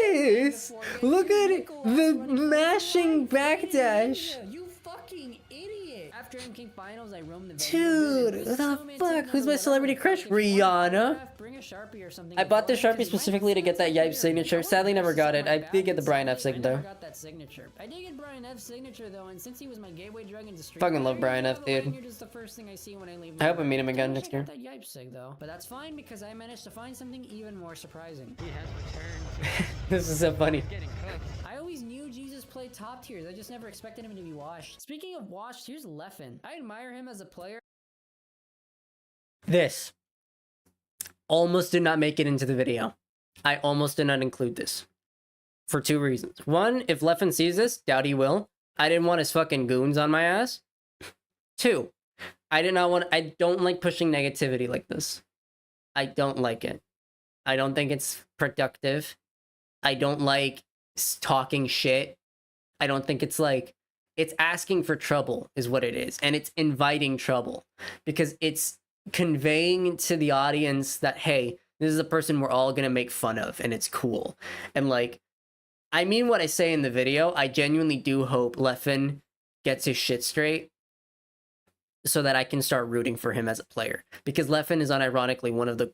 dead man this! before. Yet Look here's at Nicholas the running for mashing his life, fighting backdash. ninja. You fucking idiot! After MK finals, I roamed the venue Dude, a bit. It was what the so many fuck? taking Who's out my a celebrity whatever. crush? If you want an Rihanna. autograph, bring a Sharpie or something I bought the for it, 'cause Sharpie you might specifically to have get that fans Yipe that signature. I Sadly, wanna never versus got it. my I bad did get the and Brian F sadly, I signature, never though. got that signature. I did get Brian F's signature though, and since he was my gateway drug into Street Fucking love Fighter, Brian you F, know, dude. the lanyard is the first thing I see when I leave I hope I Melbourne. meet him again I next wish I year. got that Yipe sig though, but that's fine because I managed to find something even more surprising. He has returned. This is so funny. Getting cooked. I always knew Jesus played top tiers. I just never expected him to be washed. Speaking of washed, here's Leffen. I admire him as a player. This almost did not make it into the video. I almost did not include this. For 2 reasons. 1, if Leffen sees this, doubt he will. I didn't want his fucking goons on my ass. 2, I don't like pushing negativity like this. I don't like it. I don't think it's productive. I don't like talking shit. I don't think it's like, it's asking for trouble is what it is. And it's inviting trouble because it's conveying to the audience that, hey, this is a person we're all gonna make fun of and it's cool. And like, I mean what I say in the video. I genuinely do hope Leffen gets his shit straight so that I can start rooting for him as a player, because Leffen is unironically one of the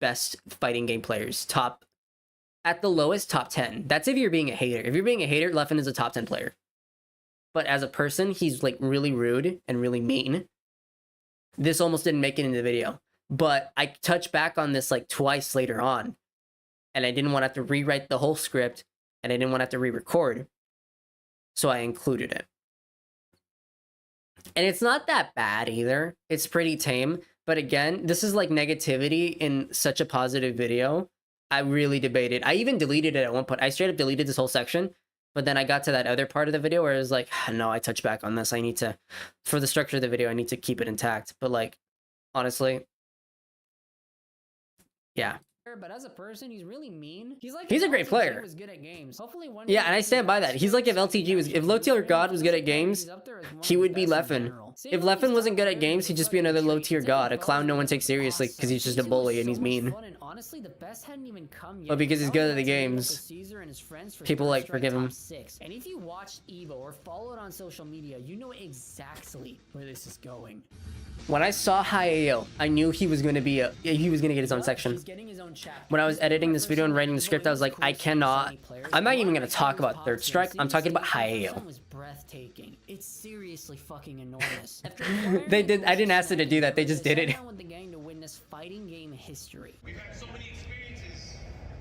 best fighting game players. Top, at the lowest, top 10. That's if you're being a hater. If you're being a hater, Leffen is a top 10 player. But as a person, he's like really rude and really mean. This almost didn't make it in the video, but I touched back on this like twice later on, and I didn't want to have to rewrite the whole script, and I didn't want to have to re-record, so I included it. And it's not that bad either. It's pretty tame, but again, this is like negativity in such a positive video. I really debated. I even deleted it at one point. I straight up deleted this whole section, but then I got to that other part of the video where it was like, no, I touched back on this. I need to, for the structure of the video, I need to keep it intact. But like, honestly, yeah, but as a person, he's really mean. He's He's if a great LTG player. Was good at games. Hopefully one Yeah, day and I he stand by can that. He's like if LTG was, if low tier god was good at games, he would be Leffen. If Leffen wasn't good at games, he'd just be another low tier god, a clown no one takes seriously because he's just a bully and he's mean. Honestly, the best hadn't even come yet. But because he's good at the games, people like forgive him. And if you watched Evo or follow it on social media, you know exactly where this is going. When I saw Hayao, I knew he was gonna get his own section. When I was editing this video and writing the script, I was like, I'm not even gonna talk about Third Strike. I'm talking about Hayao. Was breathtaking. It's seriously fucking enormous. I didn't ask them to do that. They just did it. With the gang to witness fighting game history. We've had so many experiences,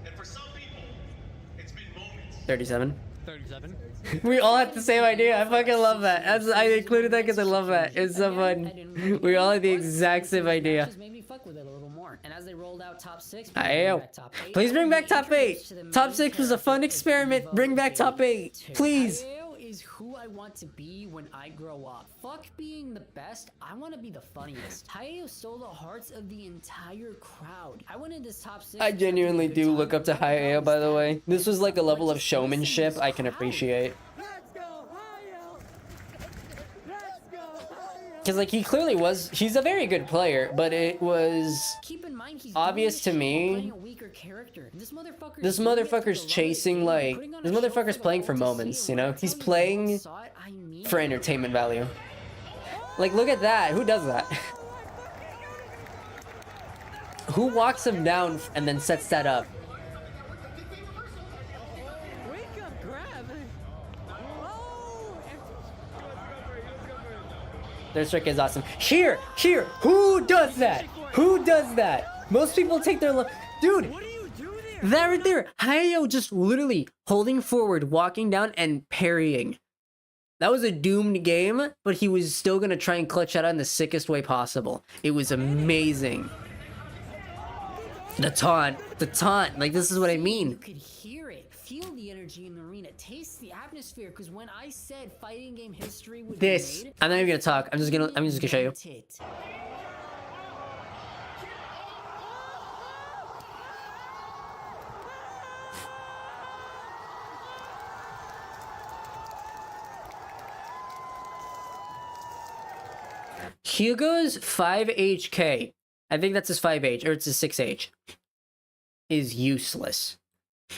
and for some people, it's been moments. 37. 37. We all had the same idea. I fucking love that. I included that because I love that. It's so fun. We all had the exact same idea. Made me fuck with it a little more. And as they rolled out top 6, Please bring back top 8. Top 6 was a fun experiment. Bring back top 8. Please. Hayao is who I want to be when I grow up. Fuck being the best, I want to be the funniest. Hayao stole the hearts of the entire crowd. I went into this top 6. I genuinely do look up to Hayao, by the way. This was like a level of showmanship I can appreciate. Because, like, he clearly was... He's a very good player, but it was... Keep in mind, he's obvious to me... This motherfucker's chasing, like... This motherfucker's playing for moments, you know? He's playing for entertainment value. Like, look at that. Who does that? Who walks him down and then sets that up? Third Strike is awesome. Here! Who does that? Who does that? Most people take their dude, that right there. Hayao just literally holding forward, walking down, and parrying. That was a doomed game, but he was still gonna try and clutch out in the sickest way possible. It was amazing. The taunt. Like, this is what I mean. You could hear it, feel the energy in the arena, taste the atmosphere. Because when I said fighting game history would be made, I'm not even gonna talk. I'm just gonna show you. Hugo's 5HK, I think that's his 5H, or it's his 6H, is useless.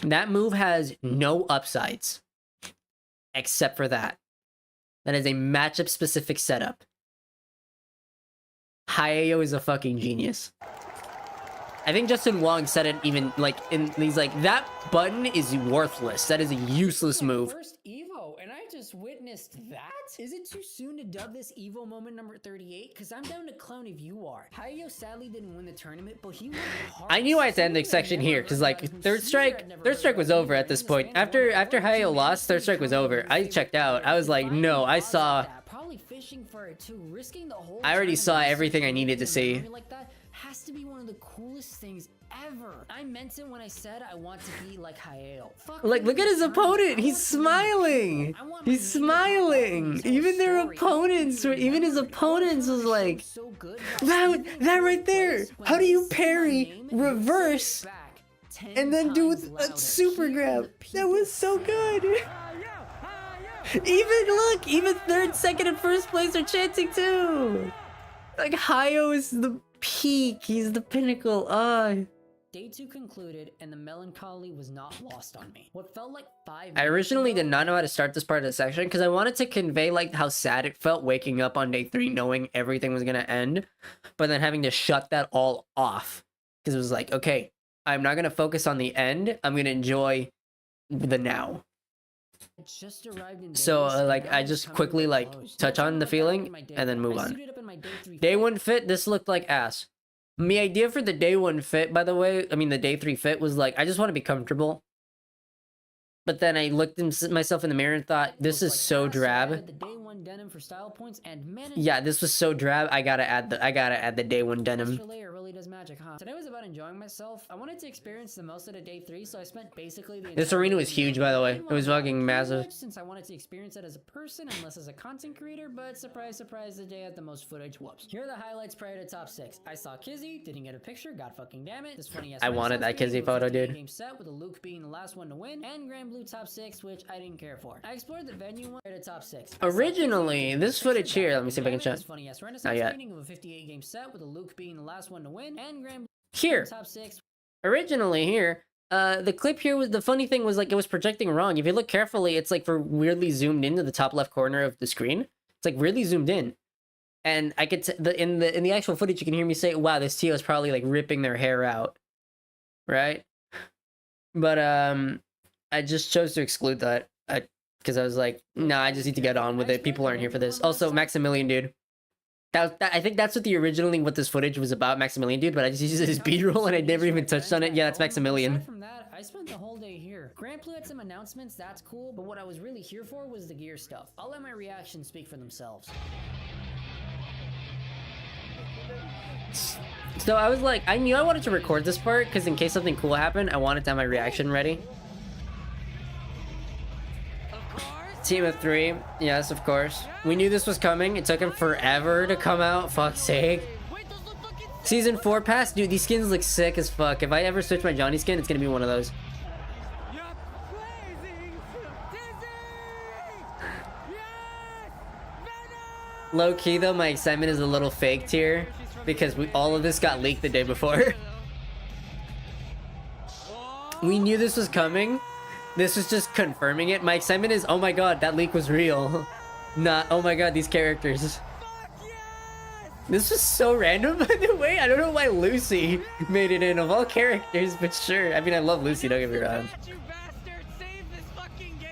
That move has no upsides. Except for that. That is a matchup specific setup. Hayao is a fucking genius. I think Justin Wong said it even, like, he's like, that button is worthless. That is a useless move. First Evo, and I just witnessed that? Is it too soon to dub this Evo moment number 38? Because I'm down to clown if you are. Hayao sadly didn't win the tournament, but he went hard. I knew I had to end the section here, because, like, Third Strike was over at this point. After Hayao lost, Third Strike was over. I checked out. I was like, no, I already saw everything I needed to see. Like that has to be one of the coolest things ever. I meant it when I said I want to be like Hayao. Like, look at his opponent. He's smiling. He's smiling. Even their opponents, even his opponents was like, that right there. How do you parry, reverse, and then do a super grab? That was so good. Even third, second, and first place are chanting too. Like, Hayao is the peak. He's the pinnacle. Day 2 concluded, and the melancholy was not lost on me. What felt like 5 I originally did not know how to start this part of the section because I wanted to convey, like, how sad it felt waking up on day 3 knowing everything was gonna end, but then having to shut that all off. Because it was like, okay, I'm not gonna focus on the end. I'm gonna enjoy the now. So, like, I just quickly, like, touch on the feeling and then move on. Day 1 fit, this looked like ass. My idea for the day 1 fit, by the way, I mean the day 3 fit, was like, I just want to be comfortable. But then I looked at myself in the mirror and thought, this is so drab. Yeah, this was so drab. I gotta add the day 1 denim. magic, huh? Today was about enjoying myself. I wanted to experience the most out of day 3, so I spent basically the This entire arena day was in the huge, by the way. arena. It was fucking Pretty massive. much since I wanted to experience it as a person and less as a content creator, but surprise, surprise, the day had the most footage. Whoops. Here are the highlights prior to top 6. I saw Kizzy, didn't get a picture, god fucking damn it. This funny ass I wanted that Kizzy photo, dude. Game set with a Luke being the last one to win, and Grand Blue top 6, which I didn't care for. I explored the venue one prior to top 6. I saw Originally, Kizzy, this footage here, let me see if I can show this it. funny ass Not Renaissance yet. painting of a 58 game set with a Luke being the last one to win, and Grand Blue Here, top 6. originally here, the clip here was, the funny thing was like it was projecting wrong. If you look carefully, it's like for weirdly zoomed into the top left corner of the screen. It's like weirdly zoomed in. And I could in the actual footage, you can hear me say, "Wow, this TO is probably like ripping their hair out," right? But I just chose to exclude that because I was like, "Nah, I just need to get on with it. People aren't here for this." Also, Maximilian, dude. I think that's what what this footage was about, Maximilian, dude. But I just used it as B-roll and I never even touched on it. Yeah, that's Maximilian. Aside from that, I spent the whole day here. Grand Blue had some announcements, that's cool, but what I was really here for was the gear stuff. I'll let my reactions speak for themselves. So I was like, I knew I wanted to record this part because in case something cool happened, I wanted to have my reaction ready. Team of 3, yes, of course. We knew this was coming. It took him forever to come out. Fuck's sake. Season 4 pass, dude. These skins look sick as fuck. If I ever switch my Johnny skin, it's gonna be one of those. Low key though, my excitement is a little faked here because all of this got leaked the day before. We knew this was coming. This was just confirming it. My excitement is, oh my god, that leak was real. Not, oh my god, these characters. This was so random, by the way. I don't know why Lucy made it in of all characters, but sure. I mean, I love Lucy, don't get me wrong.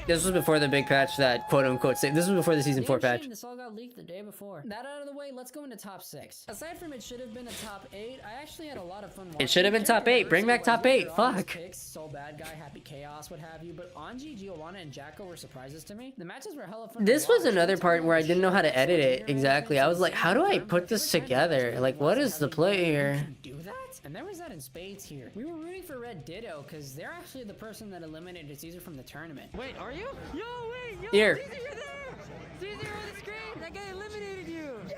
This was before the big patch that quote-unquote saved. This was before the Season 4 patch. This all got leaked the day before. That out of the way, let's go into top 6. Aside from it should have been a top 8, I actually had a lot of fun watching. It should have been top 8. Bring back top 8. Fuck. Picks, Soul Bad Guy, Happy Chaos, what have you, but Anji, Giovanna, and Jacko were surprises to me. The matches were hella fun. This was another part where I didn't know how to edit it exactly. I was like, how do I put this together? Like, what is the play here? Do that? And there was that in spades here. We were rooting for Red Ditto because they're actually the person that eliminated Caesar from the tournament. Wait, are you? Yo, wait, yo, Here. Caesar, you're there! Caesar on the screen! That guy eliminated you! Yeah!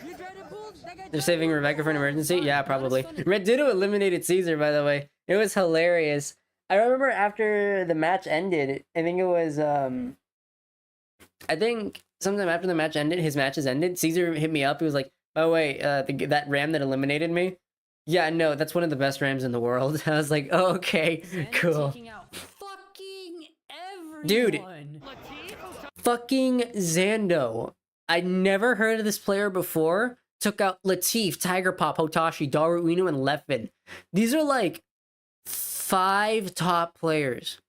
You tried to pull that guy. They're saving Rebecca for an emergency? Yeah, probably. Red Ditto eliminated Caesar, by the way. It was hilarious. I remember after the match ended, I think it was, I think sometime after the match ended, his matches ended, Caesar hit me up. He was like, by the way, that Ram that eliminated me? Yeah, no, that's one of the best Rams in the world. I was like, oh, okay, And cool. taking out fucking everyone. Dude. Fucking Zando. I never heard of this player before. Took out Latif, Tiger Pop, Hotashi, Daru Inu, and Leffen. These are like 5 top players.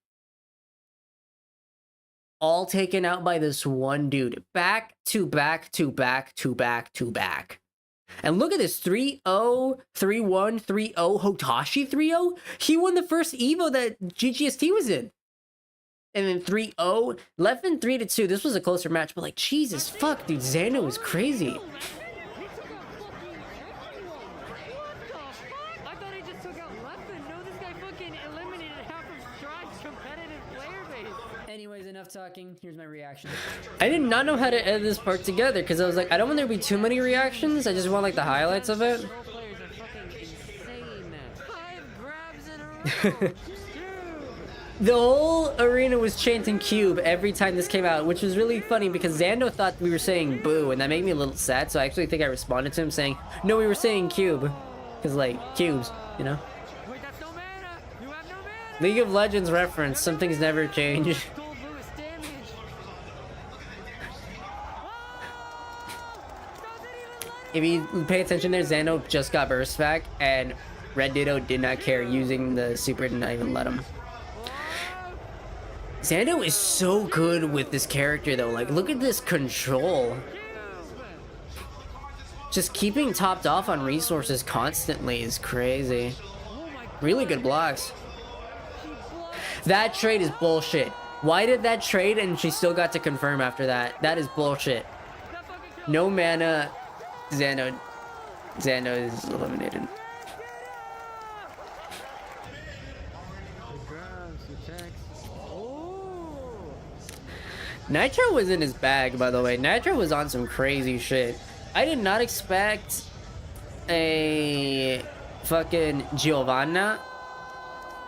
All taken out by this one dude. Back to back to back to back to back. And look at this, 3-0, 3-1, 3-0, Hotashi 3-0. He won the first Evo that GGST was in. And then 3-0, Leffen 3-2. This was a closer match, but like, Jesus fuck, dude, Zando is crazy. I thought he just took out Leffen. No, this guy fucking eliminated half of Stride's competitive player base. Anyways, enough talking. Here's my reaction. I did not know how to edit this part together because I was like, I don't want there to be too many reactions. I just want like the highlights of it. Pro players are fucking insane. 5 grabs in a row. Dude. The whole arena was chanting Cube every time this came out, which was really funny because Zando thought we were saying boo, and that made me a little sad. So I actually think I responded to him saying, no, we were saying Cube. Because like, cubes, you know? Wait, that's no mana. You have no mana. League of Legends reference, some things never change. Gold Lewis damage. If you pay attention there, Zando just got burst back, and Red Ditto did not care, using the super did not even let him. Zando is so good with this character though, like look at this control. Just keeping topped off on resources constantly is crazy. Really good blocks. That trade is bullshit. Why did that trade and she still got to confirm after that? That is bullshit. No mana. Zando is eliminated. Nitro was in his bag, by the way. Nitro was on some crazy shit. I did not expect a fucking Giovanna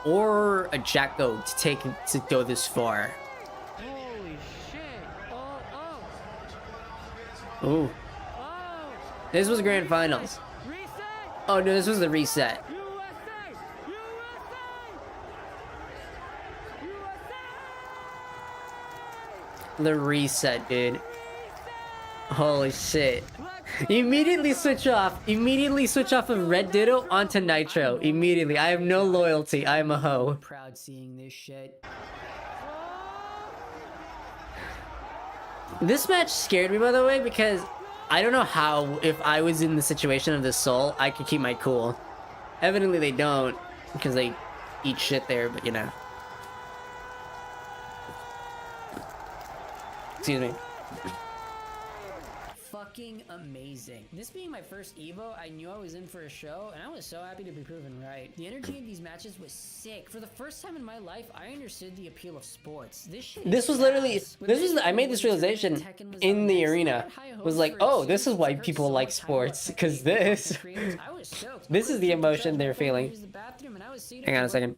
or a Jacko to go this far. Holy shit. Oh, oh, Ooh. oh. This was grand finals. Reset. Oh no, this was the reset. USA. USA. The reset, dude. Holy shit. Immediately switch off of Red Ditto onto Nitro. Immediately. I have no loyalty. I'm a hoe. Proud seeing this shit. This match scared me, by the way, because I don't know how, if I was in the situation of the Soul, I could keep my cool. Evidently they don't, because they eat shit there, but you know. Excuse me. Fucking amazing. This being my first Evo, I knew I was in for a show, and I was so happy to be proven right. The energy of these matches was sick. For the first time in my life, I understood the appeal of sports. This was literally, I made this realization in the arena. Was like, oh, this is why people like sports, because this is the emotion they're feeling. Hang on a second.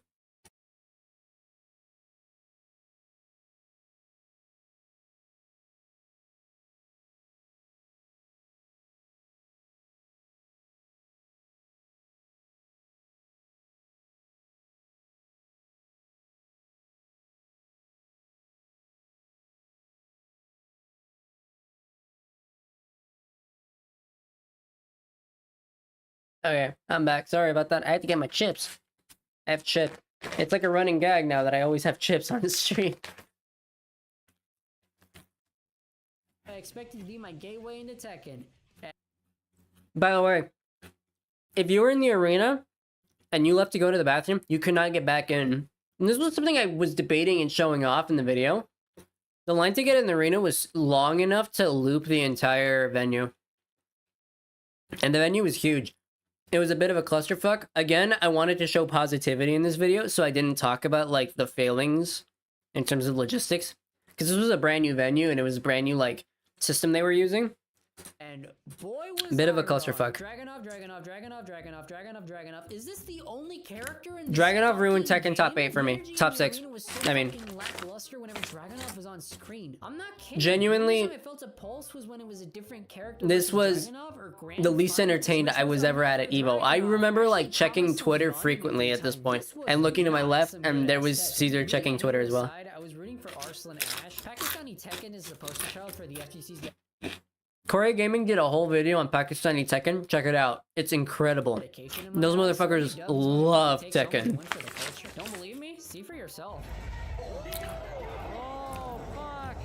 Okay, I'm back. Sorry about that. I had to get my chips. I have chip. It's like a running gag now that I always have chips on the stream. I expected to be my gateway into Tekken. By the way, if you were in the arena and you left to go to the bathroom, you could not get back in. And this was something I was debating and showing off in the video. The line to get in the arena was long enough to loop the entire venue. And the venue was huge. It was a bit of a clusterfuck. Again, I wanted to show positivity in this video, so I didn't talk about, like, the failings in terms of logistics. Because this was a brand new venue, and it was a brand new, like, system they were using. And boy was Bit of a I wrong. clusterfuck. Dragunov. Is this the only character in Dragunov ruined fucking Tekken top game? 8 for me. Energy in Top the 6. arena was so I mean, fucking lackluster whenever Dragunov was on screen. I'm not kidding. Genuinely, The only time I felt a pulse was when it was a different character. this versus was Dragunov or Grand the least Finals. entertained I was ever at Evo. I remember, like, checking Twitter frequently at this point, and looking to my left, and there was Caesar checking Twitter as well. I was rooting for Arslan Ash. Pakistani Tekken is the poster child for the FGC's. Korea Gaming did a whole video on Pakistani Tekken. Check it out. It's incredible. Those motherfuckers love Tekken. Don't believe me? See for yourself. Oh, fuck.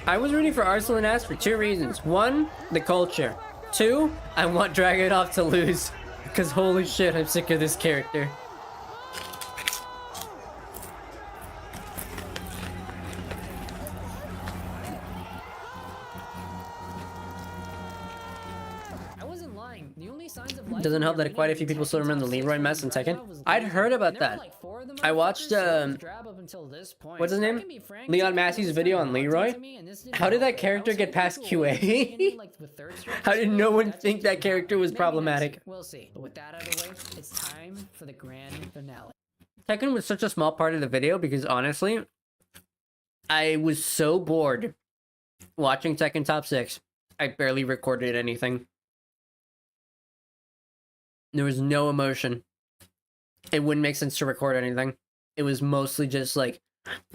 I was rooting for Arslan Ash for 2 reasons. 1, the culture. 2, I want Dragunov to lose. Because holy shit, I'm sick of this character. Doesn't help that quite a few people still remember the Leroy mess in Tekken. I'd heard about that. I watched, what's his name? Leon Massey's video on Leroy. How did that character get past QA? How did no one think that character was problematic? We'll see. But with that out of the way, it's time for the grand finale. Tekken was such a small part of the video because honestly, I was so bored watching Tekken Top 6. I barely recorded anything. There was no emotion. It wouldn't make sense to record anything. It was mostly just like...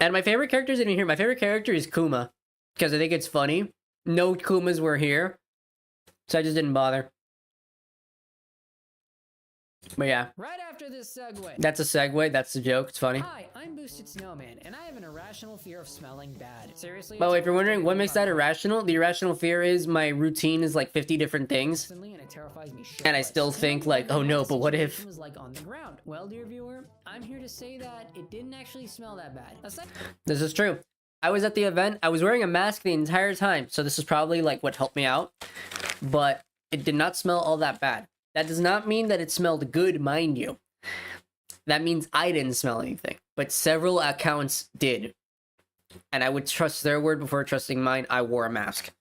And my favorite characters in here, my favorite character is Kuma. Because I think it's funny. No Kumas were here. So I just didn't bother. But yeah. Right after this segue. That's a segue. That's the joke. It's funny. Hi, I'm Boosted Snowman, and I have an irrational fear of smelling bad. Seriously? By the way, if you're wondering what makes that irrational, the irrational fear is my routine is like 50 different things. And it terrifies me And I still think like, oh no, but what if? was like on the ground. Well, dear viewer, I'm here to say that it didn't actually smell that bad. This is true. I was at the event. I was wearing a mask the entire time. So this is probably like what helped me out. But it did not smell all that bad. That does not mean that it smelled good, mind you. That means I didn't smell anything. But several accounts did. and I would trust their word before trusting mine, I wore a mask.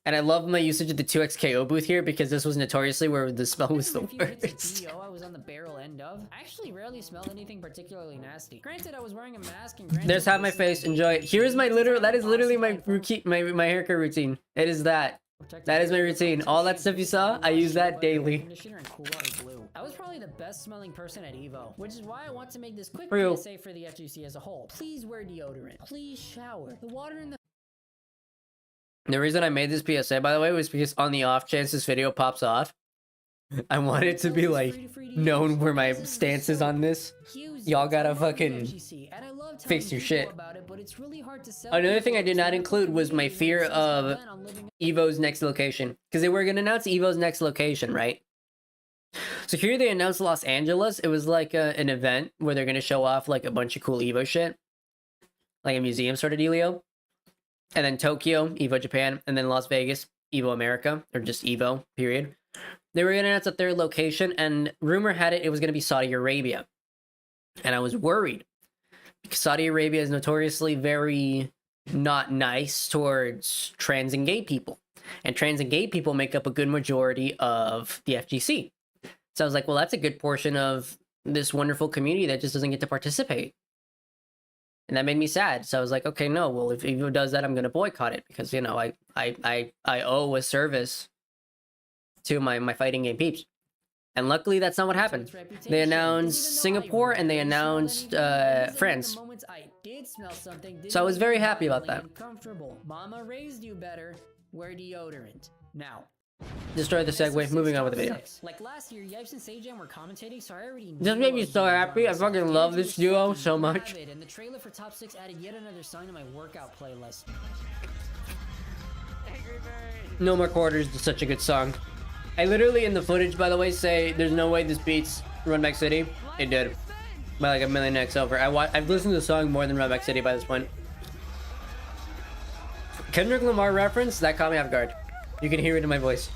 And I love my usage of the 2xKO booth here because this was notoriously where the smell was the After a few hits of worst. PO I was on the barrel end of, I actually rarely smelled anything particularly nasty. Granted, I was wearing a mask and granted, There's half my this is face. a Enjoy it. Here's my literal. That is literally my awesome routine. My haircut routine. It is that. protective That is my layer, routine. lots of All that shades stuff you of saw, I wash, use that shampoo, daily. conditioner, and cool water blue. I was probably the best smelling person at Evo, which is why I want to make this quick Real. PSA for the FGC as a whole. Please wear deodorant. Please shower. The water in the The reason I made this PSA, by the way, was because on the off chance this video pops off, I want it to be like known where my stance is on this. Y'all gotta fucking fix your shit. Another thing I did not include was my fear of Evo's next location, because they were gonna announce Evo's next location, right? So here they announced Los Angeles. It was like an event where they're gonna show off like a bunch of cool Evo shit, like a museum sort of dealio. And then Tokyo, Evo Japan, and then Las Vegas, Evo America, or just Evo, period. They were gonna announce a third location, and rumor had it was gonna be Saudi Arabia. And I was worried because Saudi Arabia is notoriously very not nice towards trans and gay people. And trans and gay people make up a good majority of the FGC. So I was like, well, that's a good portion of this wonderful community that just doesn't get to participate. And that made me sad. So I was like, okay, no, well, if Evo does that, I'm going to boycott it because, you know, I owe a service to my fighting game peeps. And luckily, that's not what happened. They announced Singapore and they announced France. So I was very happy about that. Mama raised you better. Wear deodorant. Now, Destroy the segue. Moving on with the video. like last year, Yipes and Sajam were commentating, so I already This made me knew so what was happy. going I on. fucking love Andrew this was duo fucking so much. rabid, and the trailer for Top 6 added yet another sign to my workout playlist. Angry Bird. No More Quarters is such a good song. I literally in the footage, by the way, say there's no way this beats Run Back City. It did. By like a million X over. I've listened to the song more than Run Back City by this point. Kendrick Lamar reference, that caught me off guard. You can hear it in my voice.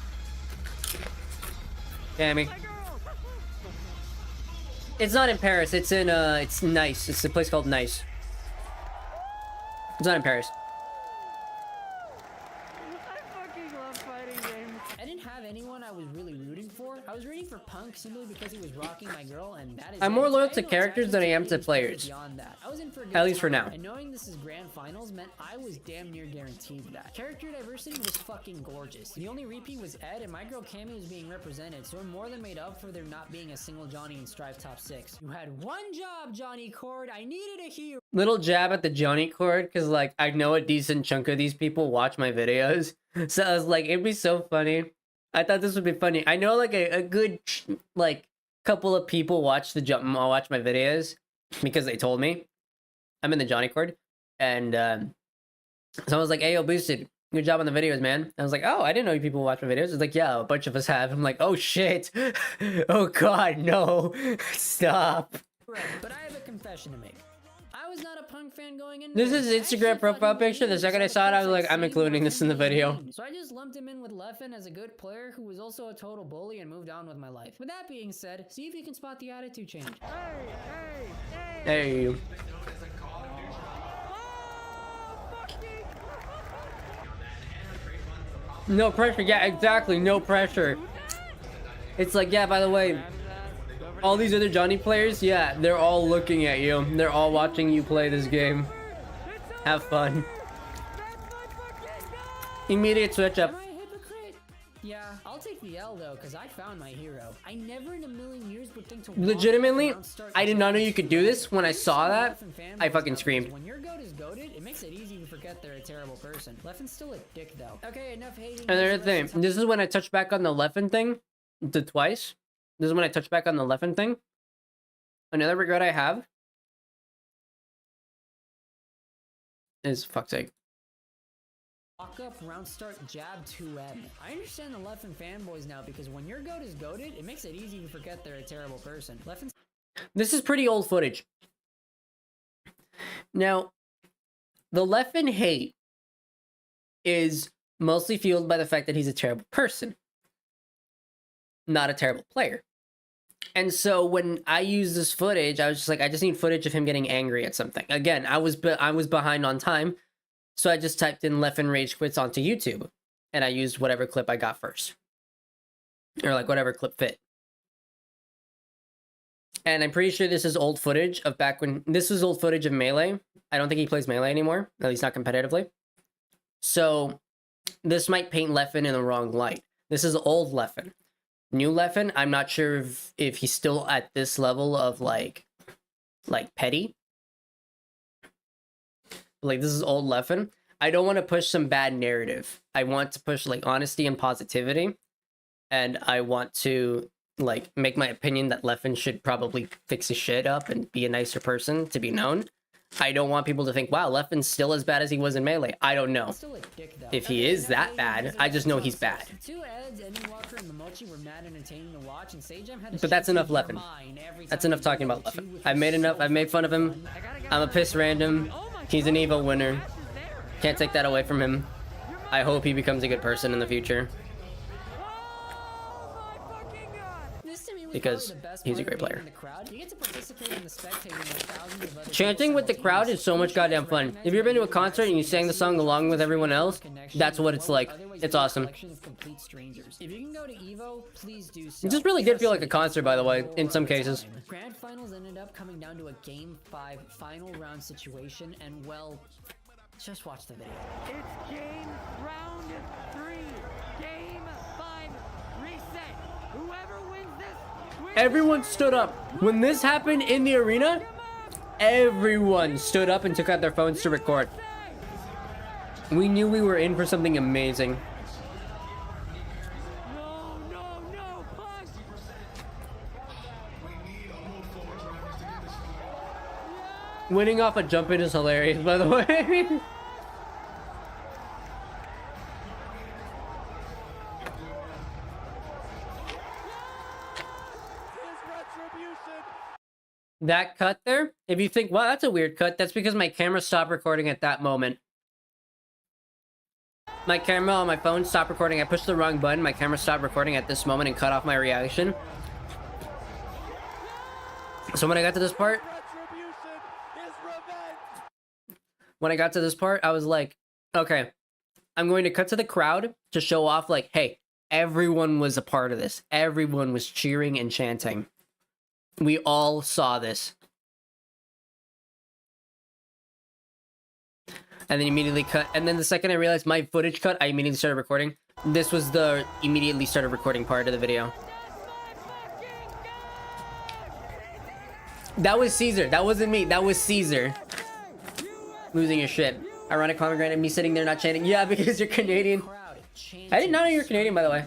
Cammy. It's not in Paris, it's in it's Nice. It's a place called Nice. It's not in Paris. I fucking love fighting games. I didn't have anyone I was really rooting for. I was rooting for Punk simply because he was rocking my girl, and that is I'm it. more loyal I to had no characters than I am to attachment players. beyond that. I was in for a good At least for time, now. And knowing this is grand finals meant I was damn near guaranteed that. Character diversity was fucking gorgeous. The only repeat was Ed, and my girl Cammy was being represented, so it more than made up for there not being a single Johnny in Strive Top 6. You had one job, Johnny Cord. I needed a hero. Little jab at the Johnny Cord, because like I know a decent chunk of these people watch my videos, so I was like, it'd be so funny. I thought this would be funny. I know like a good like couple of people watch watch my videos because they told me I'm in the Johnny Cord, and so I was like, "Hey, yo, Boosted, good job on the videos, man." I was like, "Oh, I didn't know you people watch my videos." It's like, "Yeah, a bunch of us have." I'm like, "Oh shit, oh god, no, stop." Right, but I have a confession to make. I was not a Punk fan going into This is I Instagram actually profile thought he picture. The was second I a saw it, I was like, perfect I'm save including for this in the NBA video. game. So I just lumped him in with Leffen as a good player who was also a total bully and moved on with my life. With that being said, see if you can spot the attitude change. Hey. No pressure. Yeah, exactly. No pressure. It's like, yeah, by the way, all these other Johnny players, yeah, they're all looking at you. They're all watching you play this game. Have fun. Immediate switch up. Am I a hypocrite? Yeah, I'll take the L though, because I found my hero. I never in a million years would think to walk Legitimately, around start I did not know judging you could do this. When I saw that, Leffen fanboys I fucking now, screamed. because when your goat is goated, it makes it easy to forget they're a terrible person. Leffen's still a dick though. Okay, enough hating. Another Here's the thing, rest of this is when I touched back on the Leffen thing, twice. This is when I touched back on the Leffen thing. Another regret I have is fuck's sake. Walk up, round start, jab 2M. I understand the Leffen fanboys now because when your goat is goated, it makes it easy to forget they're a terrible person. Leffen's This is pretty old footage. Now, the Leffen hate is mostly fueled by the fact that he's a terrible person, not a terrible player. And so when I used this footage, I was just like, I just need footage of him getting angry at something. Again, I was behind on time, so I just typed in Leffen Rage Quits onto YouTube, and I used whatever clip I got first, or like whatever clip fit. And I'm pretty sure this is old footage of back when this was old footage of Melee. I don't think he plays Melee anymore, at least not competitively. So this might paint Leffen in the wrong light. This is old Leffen. New Leffen, I'm not sure if he's still at this level of like petty. Like, this is old Leffen. I don't want to push some bad narrative. I want to push like honesty and positivity. And I want to like make my opinion that Leffen should probably fix his shit up and be a nicer person to be known. I don't want people to think, wow, Leffen's still as bad as he was in Melee. I don't know if he is that bad. I just know he's bad. But that's enough Leffen. That's enough talking about Leffen. I've made fun of him. I'm a piss random. He's an Evo winner. Can't take that away from him. I hope he becomes a good person in the future. Because he's a great player. Chanting with the crowd is so much goddamn fun. If you've been to a concert and you sang the song along with everyone else, that's what it's like. It's awesome. It just really did feel like a concert, by the way, in some cases. Grand finals ended up coming down to a Game 5 final round situation, and well, just watch the video. It's game round 3. Game 5 reset. Whoever wins this. Everyone stood up. When this happened in the arena, everyone stood up and took out their phones to record. We knew we were in for something amazing. No, push. Winning off a jump in is hilarious, by the way. That cut there, if you think, wow, that's a weird cut, that's because my camera stopped recording at that moment. My camera on my phone stopped recording. I pushed the wrong button. My camera stopped recording at this moment and cut off my reaction. So when I got to this part, I was like, okay, I'm going to cut to the crowd to show off like, hey, everyone was a part of this. Everyone was cheering and chanting. We all saw this. And then immediately cut. And then the second I realized my footage cut, I immediately started recording. This was the immediately started recording part of the video. That was Caesar. That wasn't me. That was Caesar. Losing your shit. Ironic pomegranate, me sitting there not chanting. Yeah, because you're Canadian. I did not know you were Canadian, by the way.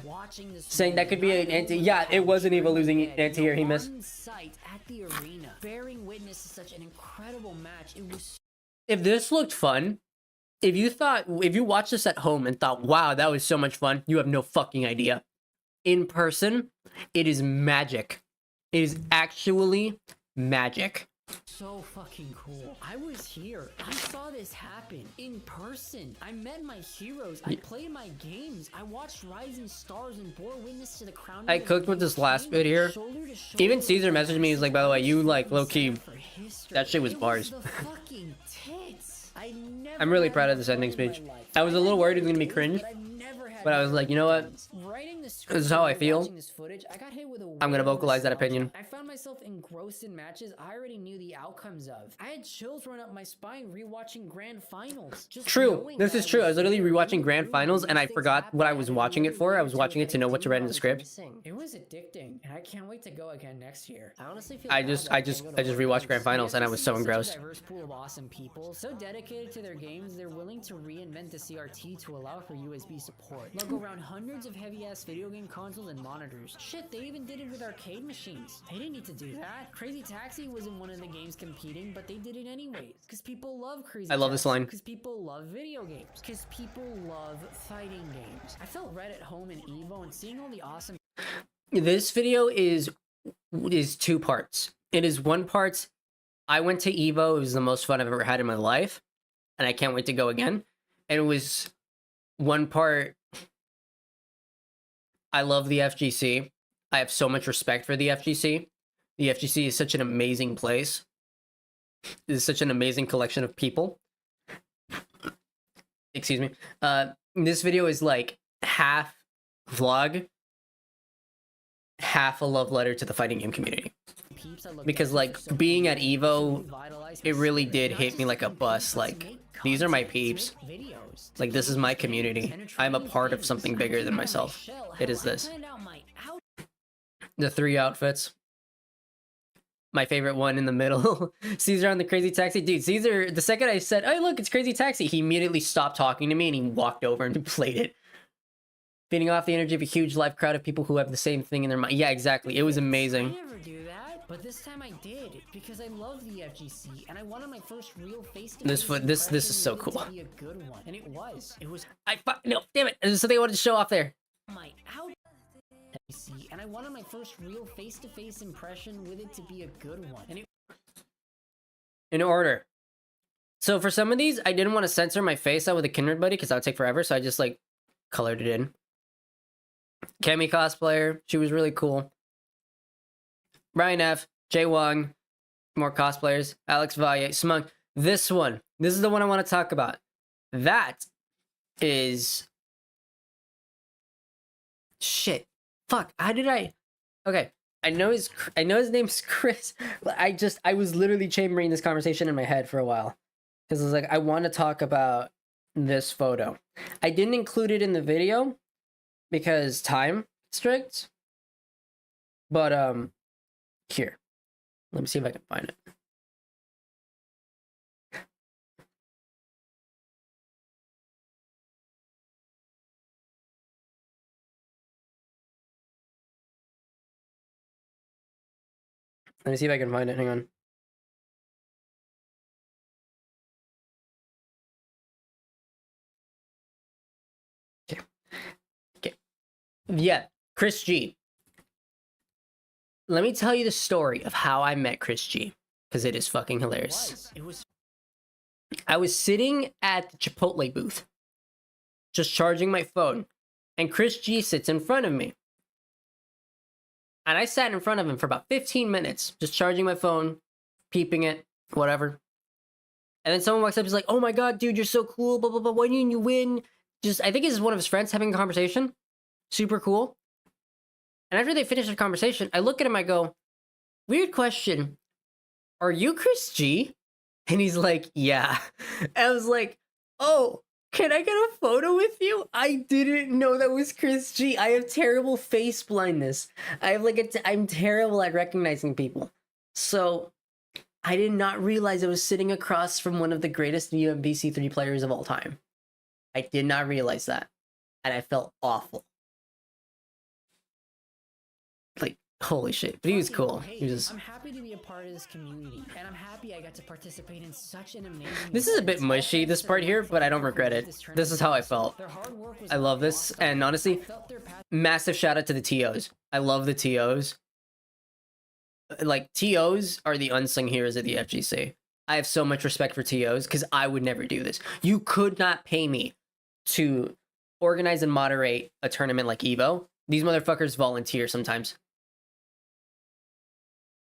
Saying that could be an anti. Yeah, it was an evil losing anti-air he missed. At the arena, bearing witness to such an incredible match. It was. If this looked fun, if you watched this at home and thought, wow, that was so much fun, you have no fucking idea. In person, it is magic. It is actually magic. So fucking cool. I was here. I saw this happen in person. I met my heroes. I played my games. I watched Rising Stars and bore witness to the crown. I cooked with this last bit here. Even Caesar messaged me. He's like, by the way, you like low-key. That shit was bars. I'm really proud of this ending speech. I was a little worried it was going to be cringe. But I was like, you know what? This is how I feel. I'm gonna vocalize that opinion. I found myself engrossed in matches I already knew the outcomes of. I had chills run up my spine rewatching grand finals. True. This is true. I was literally rewatching grand finals and I forgot what I was watching it for. I was watching it to know what to write in the script. It was addicting, and I can't wait to go again next year. I honestly feel I just rewatched grand finals and I was so engrossed. Diverse pool of awesome people, so dedicated to their games, they're willing to reinvent the CRT to allow for USB support. Lug around hundreds of heavy-ass video game consoles and monitors. Shit, they even did it with arcade machines. They didn't need to do that. Crazy Taxi wasn't one of the games competing, but they did it anyways. Because people love Crazy Taxi. I love this line. Because people love video games. Because people love fighting games. I felt right at home in EVO and seeing all the awesome... This video is two parts. It is one part, I went to EVO. It was the most fun I've ever had in my life. And I can't wait to go again. And it was one part... I love the FGC. I have so much respect for the FGC. The FGC is such an amazing place. It's such an amazing collection of people. Excuse me. This video is like half vlog, half a love letter to the fighting game community. Because like being at Evo, it really did hit me like a bus. Like, these are my peeps. Like, this is my community. I'm a part of something bigger than myself. It is this. The 3 outfits. My favorite one in the middle. Caesar on the Crazy Taxi. Dude, Caesar, the second I said, oh, look, it's Crazy Taxi, he immediately stopped talking to me and he walked over and played it. Feeding off the energy of a huge live crowd of people who have the same thing in their mind. Yeah, exactly. It was amazing. I never do that, but this time I did because I love the FGC and I wanted my first real face-to-face. This is so cool. To be a good one, and it was. No, damn it. There's something I wanted to show off there. My out. FGC, and I wanted my first real face-to-face impression with it to be a good one, and it. In order. So for some of these, I didn't want to censor my face out with a Kindred buddy because that would take forever, so I just like colored it in. Kemi cosplayer, she was really cool. Brian F, Jay Wong, more cosplayers, Alex Valle, Smug. This is the one I want to talk about. That is shit. Fuck, how did I? Okay, I know his name's Chris. I was literally chambering this conversation in my head for a while because I was like, I want to talk about this photo. I didn't include it in the video because time strict. But here, let me see if I can find it. Let me see if I can find it. Hang on. Okay. Yeah, Chris G. Let me tell you the story of how I met Chris G, because it is fucking hilarious. I was sitting at the Chipotle booth, just charging my phone, and Chris G sits in front of me. And I sat in front of him for about 15 minutes, just charging my phone, peeping it, whatever. And then someone walks up, he's like, oh my god, dude, you're so cool, blah, blah, blah, why didn't you win? I think it's one of his friends having a conversation. Super cool. And after they finish their conversation, I look at him, I go, weird question, are you Chris G? And he's like, yeah. And I was like, oh, can I get a photo with you? I didn't know that was Chris G. I have terrible face blindness. I have I'm terrible at recognizing people. So I did not realize I was sitting across from one of the greatest UMBC3 players of all time. I did not realize that. And I felt awful. Like, holy shit. But he was cool. He was just... I'm happy to be a part of this community, and I'm happy I got to participate in such an amazing... This is a bit mushy, this part here, but I don't regret it. This is how I felt. I love this, and honestly, massive shout out to the TOs. I love the TOs. Like, TOs are the unsung heroes of the FGC. I have so much respect for TOs, because I would never do this. You could not pay me to organize and moderate a tournament like EVO. These motherfuckers volunteer sometimes.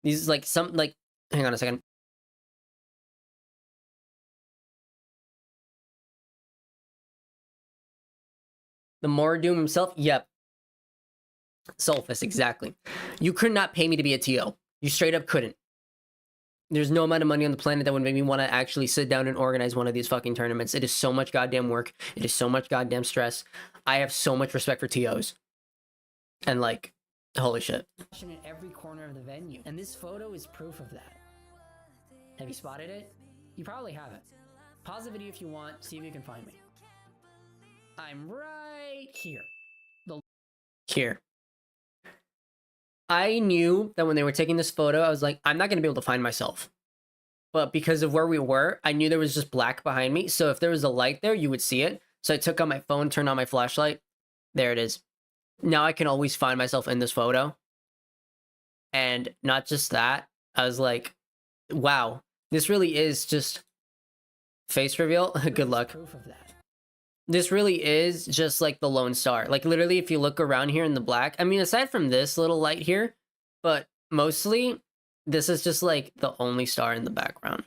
These hang on a second. The Mordoom himself? Yep. Solfus, exactly. You could not pay me to be a TO. You straight up couldn't. There's no amount of money on the planet that would make me want to actually sit down and organize one of these fucking tournaments. It is so much goddamn work. It is so much goddamn stress. I have so much respect for TOs. And like, holy shit. In every corner of the venue, and this photo is proof of that. Have you spotted it? You probably haven't. Pause the video if you want, see if you can find me. I'm right here. Here. I knew that when they were taking this photo, I was like, I'm not going to be able to find myself. But because of where we were, I knew there was just black behind me. So if there was a light there, you would see it. So I took out my phone, turned on my flashlight. There it is. Now I can always find myself in this photo. And not just that, I was like, wow, this really is just face reveal. Good luck. Proof of that. This really is just like the Lone Star. Like literally, if you look around here in the black, I mean, aside from this little light here, but mostly this is just like the only star in the background.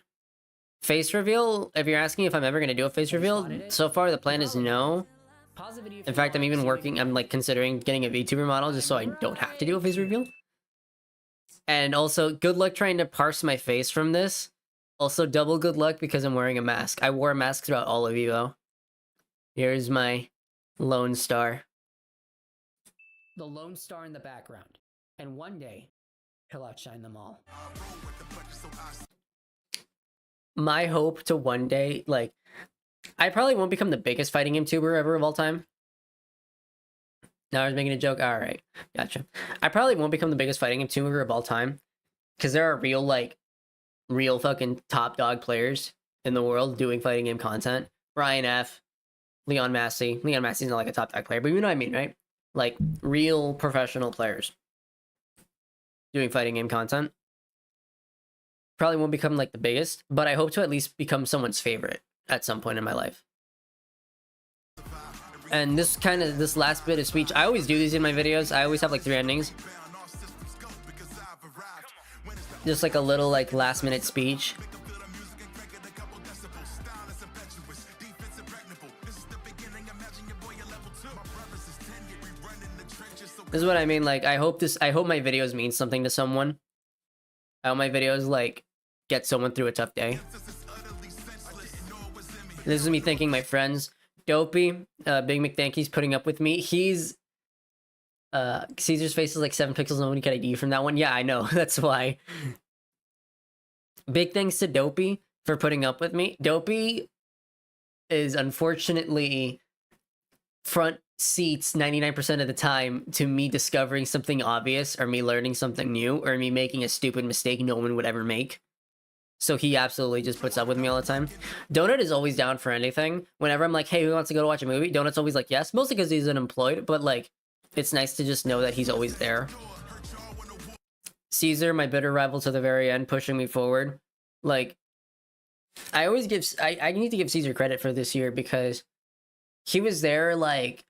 Face reveal, if you're asking if I'm ever gonna do a face reveal, so far the plan is no. Pause the video if In you fact, I'm want, even see working, I'm like considering getting a VTuber model just so I don't have to do a face reveal. And also, good luck trying to parse my face from this. Also, double good luck because I'm wearing a mask. I wore a mask throughout all of Evo. Here's my Lone Star. the Lone Star in the background. And one day, he'll outshine them all. My hope to one day, like, I probably won't become the biggest fighting game tuber ever of all time. Now I was making a joke. All right, gotcha. I probably won't become the biggest fighting game tuber of all time because there are real fucking top dog players in the world doing fighting game content. Brian F, Leon Massey. Leon Massey's not like a top dog player, but you know what I mean, right? Like real professional players doing fighting game content. Probably won't become like the biggest, but I hope to at least become someone's favorite at some point in my life. And this last bit of speech, I always do these in my videos. I always have like 3 endings. Just like a little like last minute speech. This is what I mean. Like, I hope my videos mean something to someone. I hope my videos like get someone through a tough day. This is me thanking my friends. Dopey, Big McThanky's putting up with me. He's Caesar's face is like 7 pixels. Nobody got ID from that one. Yeah, I know. That's why. Big thanks to Dopey for putting up with me. Dopey is unfortunately front seats 99% of the time to me discovering something obvious or me learning something new or me making a stupid mistake no one would ever make. So he absolutely just puts up with me all the time. Donut is always down for anything. Whenever I'm like, hey, who wants to go to watch a movie? Donut's always like, yes. Mostly because he's unemployed, but like, it's nice to just know that he's always there. Caesar, my bitter rival to the very end, pushing me forward. Like, I need to give Caesar credit for this year because he was there, like,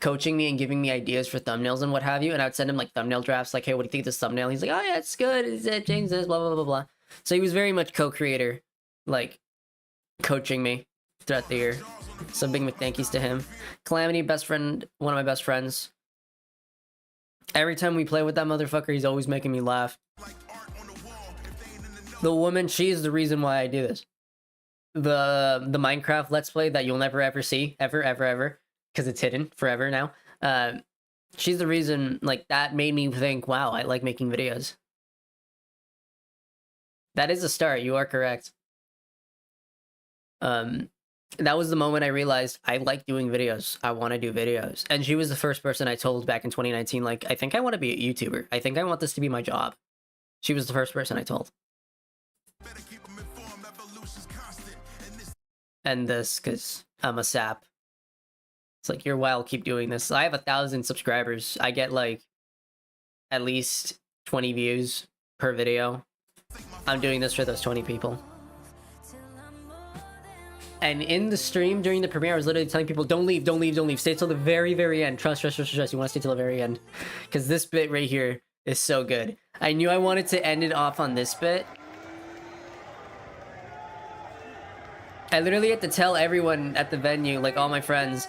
coaching me and giving me ideas for thumbnails and what have you. And I would send him like thumbnail drafts, like, hey, what do you think of this thumbnail? He's like, oh yeah, it's good. It's it, change this, blah, blah, blah, blah. So he was very much co-creator, like, coaching me throughout the year. So big McThankies to him. Calamity, best friend, one of my best friends. Every time we play with that motherfucker, he's always making me laugh. The woman, she is the reason why I do this. The Minecraft Let's Play that you'll never ever see, ever, because it's hidden forever now. She's the reason, like, that made me think, wow, I like making videos. That is a start. You are correct. That was the moment I realized I like doing videos. I want to do videos. And she was the first person I told back in 2019, like, I think I want to be a YouTuber. I think I want this to be my job. She was the first person I told. And this, because I'm a sap. It's like, you're wild, keep doing this. I have 1,000 subscribers. I get, like, at least 20 views per video. I'm doing this for those 20 people. And in the stream during the premiere, I was literally telling people, don't leave, don't leave, don't leave. Stay till the very, very end. Trust. You want to stay till the very end. Because this bit right here is so good. I knew I wanted to end it off on this bit. I literally had to tell everyone at the venue, like all my friends,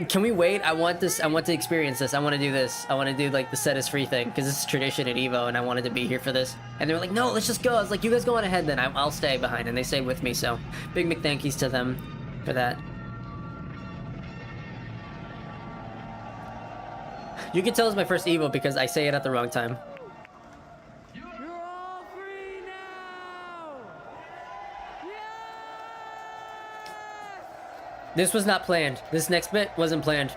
can we wait? I want this. I want to experience this. I want to do this. I want to do like the set is free thing because this is tradition at Evo, and I wanted to be here for this. And they were like, "No, let's just go." I was like, "You guys go on ahead, then. I'll stay behind." And they stayed with me. So, big McThankies to them for that. You can tell it's my first Evo because I say it at the wrong time. You're all free now! This was not planned. This next bit wasn't planned.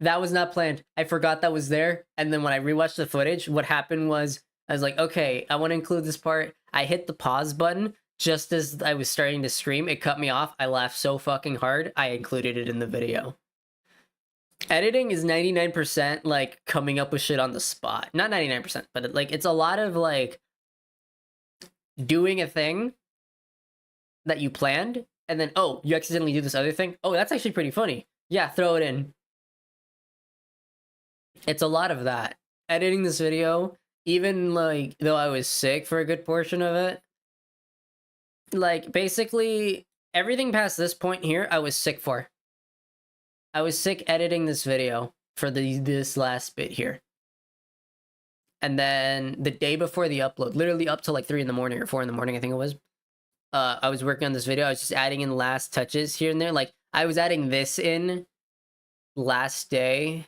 That was not planned. I forgot that was there. And then when I rewatched the footage, what happened was I was like, okay, I want to include this part. I hit the pause button just as I was starting to scream. It cut me off. I laughed so fucking hard. I included it in the video. Editing is 99% like coming up with shit on the spot. Not 99%, but like it's a lot of like doing a thing that you planned, and then, oh, you accidentally do this other thing. Oh, that's actually pretty funny. Yeah, throw it in. It's a lot of that. editing this video, even like though I was sick for a good portion of it. Like basically everything past this point here, I was sick for. I was sick editing this video for this last bit here. And then the day before the upload, literally up to like 3 in the morning or 4 in the morning, I think it was. I was working on this video. I was just adding in last touches here and there. Like I was adding this in last day.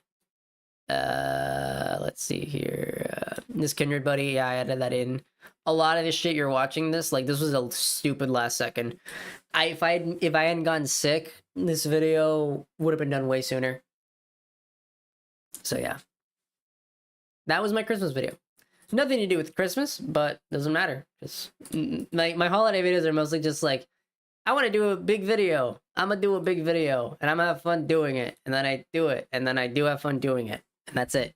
Let's see here. This Kindred buddy, yeah, I added that in. A lot of this shit you're watching this, like this was a stupid last second. If I hadn't gotten sick, this video would have been done way sooner. So yeah. That was my Christmas video. Nothing to do with Christmas, but doesn't matter. Just like my holiday videos are mostly just like, I want to do a big video. I'm gonna do a big video, and I'm gonna have fun doing it, and then I do it, and then I do have fun doing it, and that's it.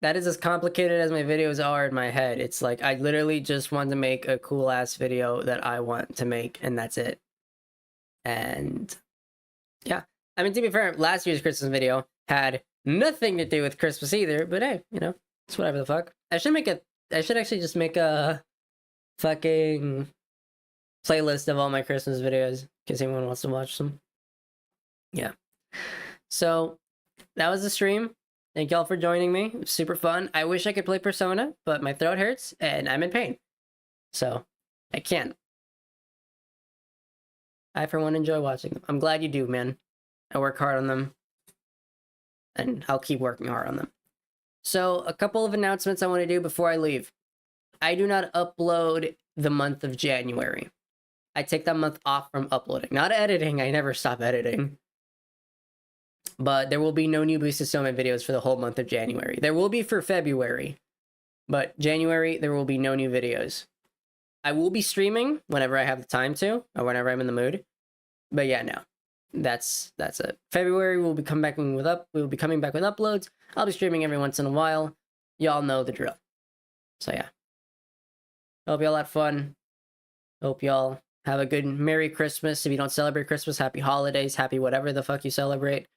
That is as complicated as my videos are in my head. It's like I literally just want to make a cool ass video that I want to make, and that's it. And yeah. I mean, to be fair, last year's Christmas video had nothing to do with Christmas either, but hey, you know, it's whatever the fuck. I should actually just make a fucking playlist of all my Christmas videos, in case anyone wants to watch them. Yeah. So, that was the stream. Thank y'all for joining me. It was super fun. I wish I could play Persona, but my throat hurts, and I'm in pain. So, I can't. I, for one, enjoy watching them. I'm glad you do, man. I work hard on them, and I'll keep working hard on them. So, a couple of announcements I want to do before I leave. I do not upload the month of January. I take that month off from uploading. Not editing, I never stop editing. But there will be no new Boosted Snowman videos for the whole month of January. There will be for February, but January, there will be no new videos. I will be streaming whenever I have the time to, or whenever I'm in the mood. But yeah, no. That's it. February we'll be coming back with uploads. I'll be streaming every once in a while. Y'all know the drill. So yeah. Hope y'all had fun. Hope y'all have a good Merry Christmas. If you don't celebrate Christmas, happy holidays, happy whatever the fuck you celebrate.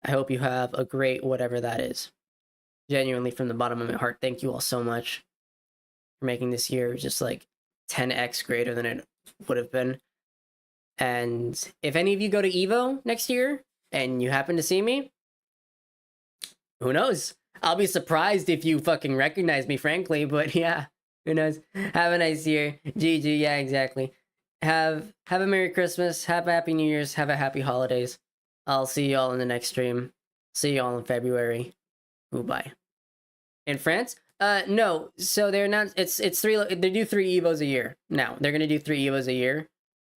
I hope you have a great whatever that is. Genuinely from the bottom of my heart, thank you all so much for making this year just like 10x greater than it would have been. And if any of you go to EVO next year and you happen to see me, who knows? I'll be surprised if you fucking recognize me, frankly, but yeah, who knows? Have a nice year. GG, yeah, exactly. Have a Merry Christmas, have a Happy New Year's, have a Happy Holidays. I'll see y'all in the next stream. See y'all in February. Goodbye. In France? No. So they're not, it's three, they do 3 EVOs a year now. They're gonna do 3 EVOs a year.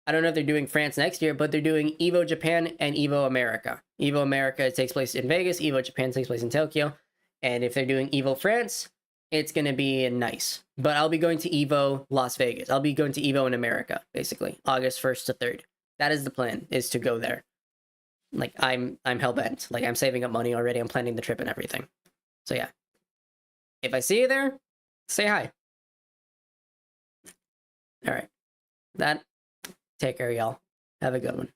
I don't know if they're doing France next year, but they're doing EVO Japan and EVO America. EVO America takes place in Vegas, EVO Japan takes place in Tokyo. And if they're doing EVO France, it's going to be nice. But I'll be going to EVO Las Vegas. I'll be going to EVO in America, basically, August 1st to 3rd. That is the plan, is to go there. Like, I'm hell-bent. Like, I'm saving up money already. I'm planning the trip and everything. So, yeah. If I see you there, say hi. All right. Take care, y'all. Have a good one.